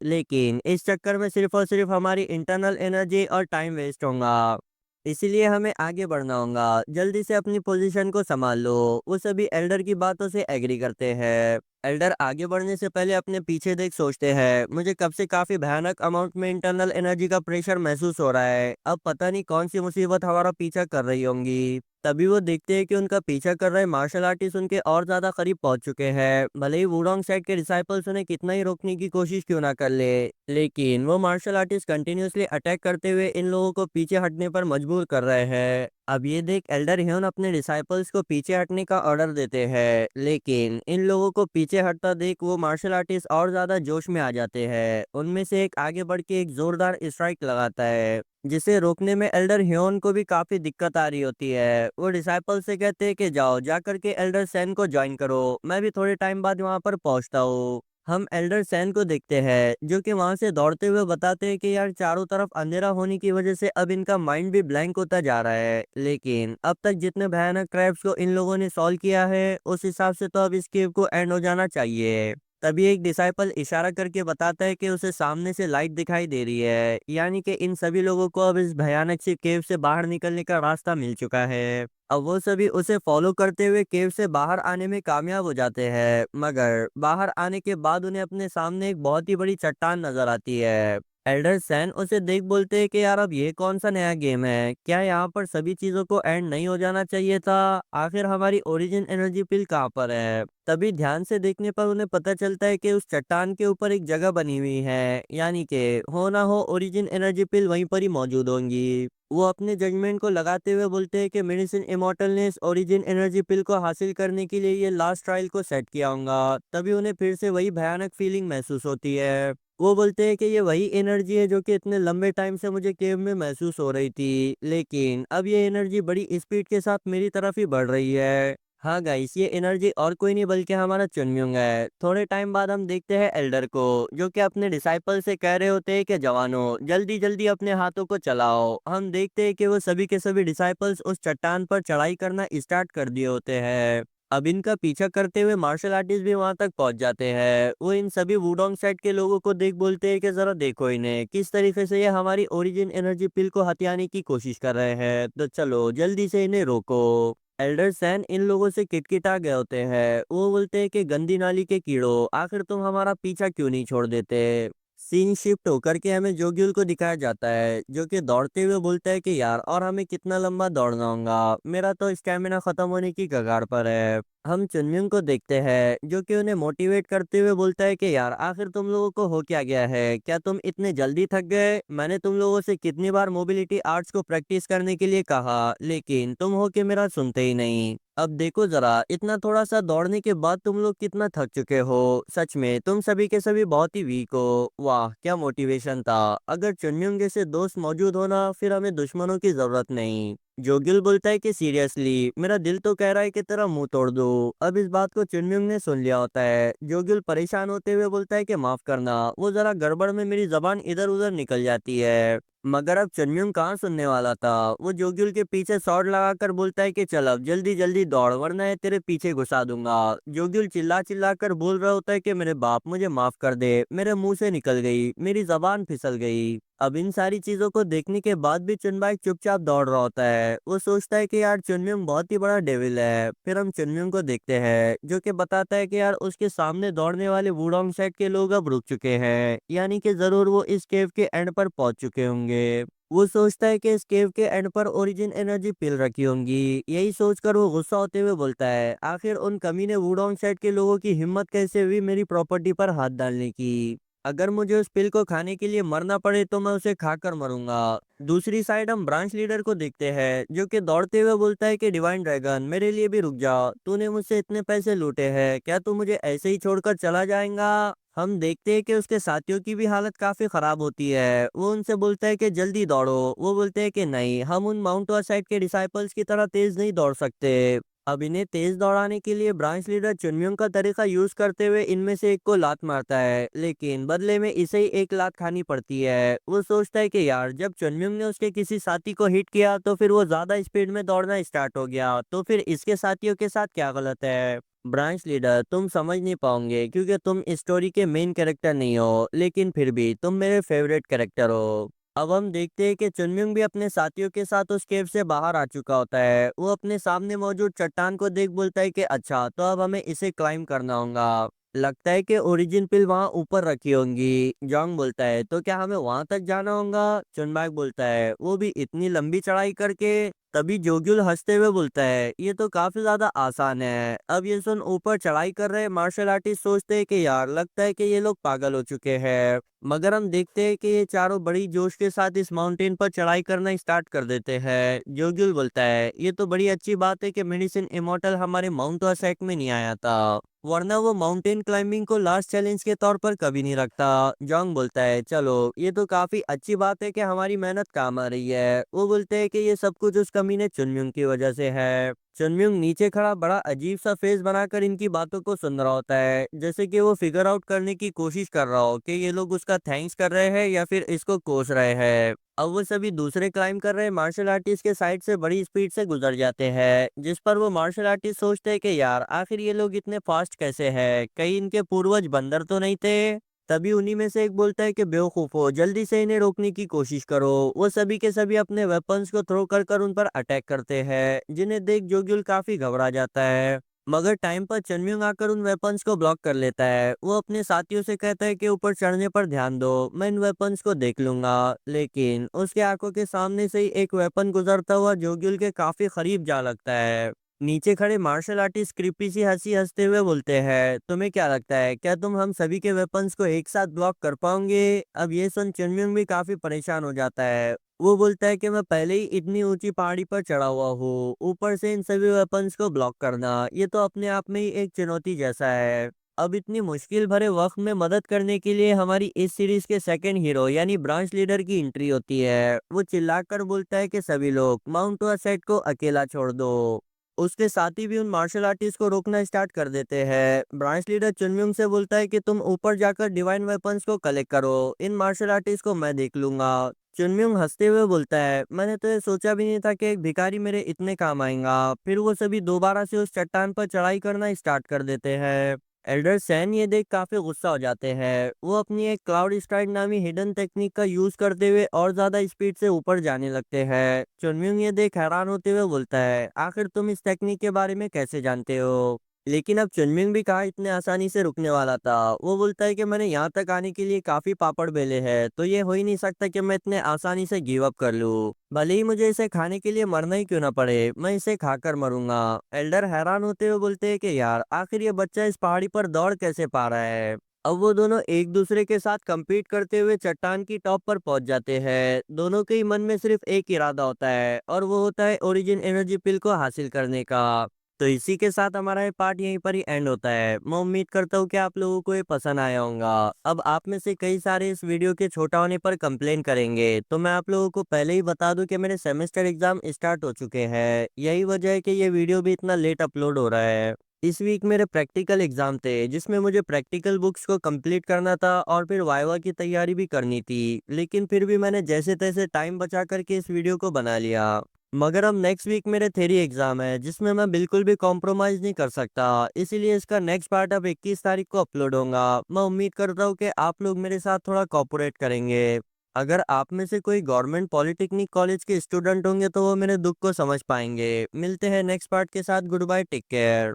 लेकिन इस चक्कर में सिर्फ और सिर्फ हमारी इंटरनल एनर्जी और टाइम वेस्ट होगा। इसीलिए हमें आगे बढ़ना होगा, जल्दी से अपनी पोजीशन को संभाल लो। वो सभी एल्डर की बातों से एग्री करते हैं। एल्डर आगे बढ़ने से पहले अपने पीछे देख सोचते हैं मुझे कब से काफी भयानक अमाउंट में इंटरनल एनर्जी का प्रेशर महसूस हो रहा है, अब पता नहीं कौन सी मुसीबत हमारा पीछा कर रही होंगी। तभी वो देखते हैं कि उनका पीछा कर रहे मार्शल आर्टिस्ट उनके और ज्यादा करीब पहुंच चुके हैं। भले ही वुडोंग साइड के डिसाइपल्स उन्हें कितना ही रोकने की कोशिश क्यों ना कर ले, लेकिन वो मार्शल आर्टिस्ट कंटिन्यूअसली अटैक करते हुए इन लोगों को पीछे हटने पर मजबूर कर रहे हैं। अब ये देख एल्डर ह्योन अपने डिसाइपल्स को पीछे हटने का ऑर्डर देते हैं, लेकिन इन लोगों को पीछे हटता देख वो मार्शल आर्टिस्ट और ज्यादा जोश में आ जाते हैं। उनमें से एक आगे बढ़ के एक जोरदार स्ट्राइक लगाता है, जिसे रोकने में एल्डर ह्योन को भी काफी दिक्कत आ रही होती है। वो डिसाइपल से कहते हैं कि जाओ जाकर के एल्डर सैन को ज्वाइन करो, मैं भी थोड़े टाइम बाद वहां पर पहुंचता हूँ। हम एल्डर सैन को देखते हैं जो कि वहां से दौड़ते हुए बताते हैं कि यार चारों तरफ अंधेरा होने की वजह से अब इनका माइंड भी ब्लैंक होता जा रहा है, लेकिन अब तक जितने भयानक ट्रैप्स को इन लोगों ने सॉल्व किया है उस हिसाब से तो अब इस केव को एंड हो जाना चाहिए। तभी एक डिसाइपल इशारा करके बताता है कि उसे सामने से लाइट दिखाई दे रही है, यानी कि इन सभी लोगों को अब इस भयानक सी केव से बाहर निकलने का रास्ता मिल चुका है। अब वो सभी उसे फॉलो करते हुए केव से बाहर आने में कामयाब हो जाते हैं, मगर बाहर आने के बाद उन्हें अपने सामने एक बहुत ही बड़ी चट्टान नजर आती है। एल्डर सैन उसे देख बोलते हैं कि यार अब ये कौन सा नया गेम है, क्या यहाँ पर सभी चीजों को एंड नहीं हो जाना चाहिए था? आखिर हमारी ओरिजिन एनर्जी पिल कहाँ पर है? तभी ध्यान से देखने पर उन्हें पता चलता है कि उस चट्टान के ऊपर एक जगह बनी हुई है, यानी कि हो ना हो ओरिजिन एनर्जी पिल वहीं पर ही मौजूद होंगी। वो अपने जजमेंट को लगाते हुए बोलते हैं कि मेडिसिन इमॉर्टल ने इस ओरिजिन एनर्जी पिल को हासिल करने के लिए ये लास्ट ट्रायल को सेट किया होगा। तभी उन्हें फिर से वही भयानक फीलिंग महसूस होती है। वो बोलते हैं कि ये वही एनर्जी है जो कि इतने लंबे टाइम से मुझे केव में महसूस हो रही थी, लेकिन अब ये एनर्जी बड़ी स्पीड के साथ मेरी तरफ ही बढ़ रही है। हाँ गाइस, ये एनर्जी और कोई नहीं बल्कि हमारा चुनम्युंग है। थोड़े टाइम बाद हम देखते हैं एल्डर को, जो कि अपने डिसाइपल से कह रहे होते हैं कि जवानों जल्दी जल्दी अपने हाथों को चलाओ। हम देखते हैं कि वो सभी के सभी डिसाइपल्स उस चट्टान पर चढ़ाई करना स्टार्ट कर दिए होते हैं। अब इनका पीछा करते हुए मार्शल आर्टिस्ट भी वहां तक पहुंच जाते हैं। वो इन सभी वुडोंग सेट के लोगों को देख बोलते हैं कि जरा देखो इन्हें, किस तरीके से ये हमारी ओरिजिन एनर्जी पिल को हथियाने की कोशिश कर रहे हैं, तो चलो जल्दी से इन्हें रोको। एल्डर सैन इन लोगों से किटकिटा गए होते हैं। वो बोलते हैं कि गंदी नाली के कीड़ों, आखिर तुम हमारा पीछा क्यों नहीं छोड़ देते? सीन शिफ्ट होकर के हमें जोग्युल को दिखाया जाता है, जो कि दौड़ते हुए बोलता है कि यार और हमें कितना लंबा दौड़ना होगा, मेरा तो स्टेमिना खत्म होने की कगार पर है। हम चुनमिंग को देखते हैं, जो कि उन्हें मोटिवेट करते हुए बोलता है कि यार आखिर तुम लोगों को हो क्या गया है, क्या तुम इतने जल्दी थक गए? मैंने तुम लोगों से कितनी बार मोबिलिटी आर्ट्स को प्रैक्टिस करने के लिए कहा, लेकिन तुम हो के मेरा सुनते ही नहीं। अब देखो जरा, इतना थोड़ा सा दौड़ने के बाद तुम लोग कितना थक चुके हो। सच में तुम सभी के सभी बहुत ही वीक हो। वाह क्या मोटिवेशन था। अगर चुनम्युंग जैसे दोस्त मौजूद होना, फिर हमें दुश्मनों की जरूरत नहीं। जोगिल बोलता है कि सीरियसली मेरा दिल तो कह रहा है कि तेरा मुंह तोड़ दो। अब इस बात को चुनम्युंग ने सुन लिया होता है। जोगिल परेशान होते हुए बोलता है कि माफ करना, वो जरा गड़बड़ में मेरी जबान इधर उधर निकल जाती है। मगर अब चुनम्युंग कहाँ सुनने वाला था। वो जोगिल के पीछे शॉट लगाकर बोलता है कि चल अब जल्दी जल्दी दौड़, वरना ये तेरे पीछे घुसा दूंगा। जोगिल चिल्ला चिल्ला कर बोल रहा होता है कि मेरे बाप मुझे माफ कर दे, मेरे मुंह से निकल गई, मेरी जबान फिसल गई। अब इन सारी चीजों को देखने के बाद भी चुनबाई चुपचाप दौड़ रहा होता है। वो सोचता है कि यार चुनम्युंग बहुत ही बड़ा डेविल है। फिर हम चुनम्युंग को देखते हैं, जो कि बताता है कि यार उसके सामने दौड़ने वाले वुडोंग सेट के लोग अब रुक चुके हैं, यानी कि जरूर वो इस केव के एंड पर पहुंच चुके होंगे। वो सोचता है कि इस केव के एंड पर ओरिजिन एनर्जी पिल रखी होंगी। यही सोचकर वो गुस्सा होते हुए बोलता है, आखिर उन कमीने वुडोंग सेट के लोगों की हिम्मत कैसे हुई मेरी प्रॉपर्टी पर हाथ डालने की? अगर मुझे उस पिल को खाने के लिए मरना पड़े तो मैं उसे खाकर मरूंगा। दूसरी साइड हम ब्रांच लीडर को देखते हैं, जो कि दौड़ते हुए बोलता है कि डिवाइन ड्रैगन मेरे लिए भी रुक जा, तूने मुझसे इतने पैसे लूटे हैं, क्या तू मुझे ऐसे ही छोड़कर चला जाएगा? हम देखते हैं कि उसके साथियों की भी हालत काफी खराब होती है। वो उनसे बोलता है कि जल्दी दौड़ो। वो बोलते हैं कि नहीं, हम उन माउंट साइड के डिसाइपल्स की तरह तेज नहीं दौड़ सकते। अब इन्हें तेज दौड़ाने के लिए ब्रांच लीडर चुनम्युंग का तरीका यूज करते हुए इनमें से एक को लात मारता है, लेकिन बदले में इसे ही एक लात खानी पड़ती है। वो सोचता है कि यार जब चुनम्युंग ने उसके किसी साथी को हिट किया तो फिर वो ज्यादा स्पीड में दौड़ना स्टार्ट हो गया, तो फिर इसके साथियों के साथ क्या गलत है? ब्रांच लीडर तुम समझ नहीं पाओगे क्योंकि तुम इस स्टोरी के मेन कैरेक्टर नहीं हो, लेकिन फिर भी तुम मेरे फेवरेट कैरेक्टर हो। अब हम देखते हैं कि चुनम्युंग भी अपने साथियों के साथ उस केव से बाहर आ चुका होता है। वो अपने सामने मौजूद चट्टान को देख बोलता है कि अच्छा तो अब हमें इसे क्लाइम करना होगा। लगता है कि ओरिजिन पिल वहां ऊपर रखी होंगी। जॉन्ग बोलता है तो क्या हमें वहां तक जाना होगा? चुनबाग बोलता है वो भी इतनी लंबी चढ़ाई करके। तभी जोग्युल हंसते हुए बोलता है ये तो काफी ज्यादा आसान है। अब ये सुन ऊपर चढ़ाई कर रहे मार्शल आर्टिस्ट सोचते हैं कि यार लगता है कि ये लोग पागल हो चुके हैं। मगर हम देखते हैं कि ये चारों बड़ी जोश के साथ इस माउंटेन पर चढ़ाई करना स्टार्ट कर देते हैं। जोग्युल बोलता है ये तो बड़ी अच्छी बात है कि मेडिसिन इमॉर्टल हमारे माउंट सेट में नहीं आया था, वरना वो माउंटेन क्लाइंबिंग को लास्ट चैलेंज के तौर पर कभी नहीं रखता। जोंग बोलता है चलो ये तो काफी अच्छी बात है कि हमारी मेहनत काम आ रही है। वो बोलते हैं कि ये सब कुछ उस कमीने चुनम्युंग की वजह से है। चुनम्युंग नीचे खड़ा बड़ा अजीब सा फेस बनाकर इनकी बातों को सुन रहा होता है, जैसे कि वो फिगर आउट करने की कोशिश कर रहा हो कि ये लोग उसका थैंक्स कर रहे हैं या फिर इसको कोस रहे हैं। अब वो सभी दूसरे क्लाइम कर रहे मार्शल आर्टिस्ट के साइड से बड़ी स्पीड से गुजर जाते हैं, जिस पर वो मार्शल आर्टिस्ट सोचते हैं कि यार आखिर ये लोग इतने फास्ट कैसे हैं, कहीं इनके पूर्वज बंदर तो नहीं थे? तभी उन्हीं में से एक बोलता है कि बेवकूफो जल्दी से इन्हें रोकने की कोशिश करो। वो सभी के सभी अपने वेपन्स को थ्रो कर कर उन पर अटैक करते हैं, जिन्हें देख जोग्युल काफी घबरा जाता है। मगर टाइम पर चनम्यूंग आकर उन वेपन्स को ब्लॉक कर लेता है। वो अपने साथियों से कहता है कि ऊपर चढ़ने पर ध्यान दो, मैं इन वेपन्स को देख लूंगा। लेकिन उसके आंखों के सामने से ही एक वेपन गुजरता हुआ जोग्युल के काफी करीब जा लगता है। नीचे खड़े मार्शल आर्टिस्ट क्रिपी सी हंसी हंसते हुए बोलते हैं, तुम्हें क्या लगता है, क्या तुम हम सभी के वेपन्स को एक साथ ब्लॉक कर पाओगे? अब ये सुन चुनम्युंग भी काफी परेशान हो जाता है। वो बोलता है कि मैं पहले ही इतनी ऊंची पहाड़ी पर चढ़ा हुआ हूँ, ऊपर से इन सभी वेपन्स को ब्लॉक करना, ये तो अपने आप में ही एक चुनौती जैसा है। अब इतनी मुश्किल भरे वक्त में मदद करने के लिए हमारी इस सीरीज के सेकंड हीरो यानी ब्रांच लीडर की एंट्री होती है। वो चिल्लाकर बोलता है कि सभी लोग माउंट सेट को अकेला छोड़ दो। उसके साथी भी उन मार्शल आर्टिस्ट को रोकना स्टार्ट कर देते हैं। ब्रांच लीडर चुनम्युंग से बोलता है कि तुम ऊपर जाकर डिवाइन वेपन्स को कलेक्ट करो, इन मार्शल आर्टिस्ट को मैं देख लूंगा। चुनम्युंग हंसते हुए बोलता है, मैंने तो ये सोचा भी नहीं था कि एक भिखारी मेरे इतने काम आएगा। फिर वो सभी दोबारा से उस चट्टान पर चढ़ाई करना स्टार्ट कर देते हैं। एल्डर सैन ये देख काफी गुस्सा हो जाते हैं। वो अपनी एक क्लाउड स्ट्राइक नामी हिडन टेक्निक का यूज करते हुए और ज्यादा स्पीड से ऊपर जाने लगते हैं। चुनम्युंग ये देख हैरान होते हुए बोलता है, आखिर तुम इस टेक्निक के बारे में कैसे जानते हो? लेकिन अब चुनमिंग भी कहा इतने आसानी से रुकने वाला था। वो बोलता है कि मैंने यहाँ तक आने के लिए काफी पापड़ बेले हैं, तो ये हो ही नहीं सकता कि मैं इतने आसानी से गिव अप कर लूँ। भले ही मुझे इसे खाने के लिए मरना ही क्यों ना पड़े, मैं इसे खाकर मरूंगा। एल्डर हैरान होते हुए बोलते हैं कि यार, आखिर ये बच्चा इस पहाड़ी पर दौड़ कैसे पा रहा है? अब वो दोनों एक दूसरे के साथ compete करते हुए चट्टान की टॉप पर पहुंच जाते हैं। दोनों के ही मन में सिर्फ एक इरादा होता है, और वो होता है ओरिजिन एनर्जी पिल को हासिल करने का। तो इसी के साथ हमारा ये पार्ट यहीं पर ही एंड होता है। मैं उम्मीद करता हूँ कि आप लोगों को ये पसंद आया होगा। अब आप में से कई सारे इस वीडियो के छोटा होने पर कंप्लेन करेंगे, तो मैं आप लोगों को पहले ही बता दूं कि मेरे सेमेस्टर एग्जाम स्टार्ट हो चुके हैं। यही वजह है कि ये वीडियो भी इतना लेट अपलोड हो रहा है। इस वीक मेरे प्रैक्टिकल एग्जाम थे, जिसमें मुझे प्रैक्टिकल बुक्स को कंप्लीट करना था और फिर वाइवा की तैयारी भी करनी थी। लेकिन फिर भी मैंने जैसे तैसे टाइम बचा करके इस वीडियो को बना लिया। मगर अब नेक्स्ट वीक मेरे थ्योरी एग्जाम है, जिसमें मैं बिल्कुल भी कॉम्प्रोमाइज नहीं कर सकता। इसीलिए इसका नेक्स्ट पार्ट अब 21 तारीख को अपलोड होगा। मैं उम्मीद करता हूँ कि आप लोग मेरे साथ थोड़ा कोऑपरेट करेंगे। अगर आप में से कोई गवर्नमेंट पॉलिटेक्निक कॉलेज के स्टूडेंट होंगे तो वो मेरे दुख को समझ पाएंगे। मिलते हैं नेक्स्ट पार्ट के साथ। Goodbye, take care.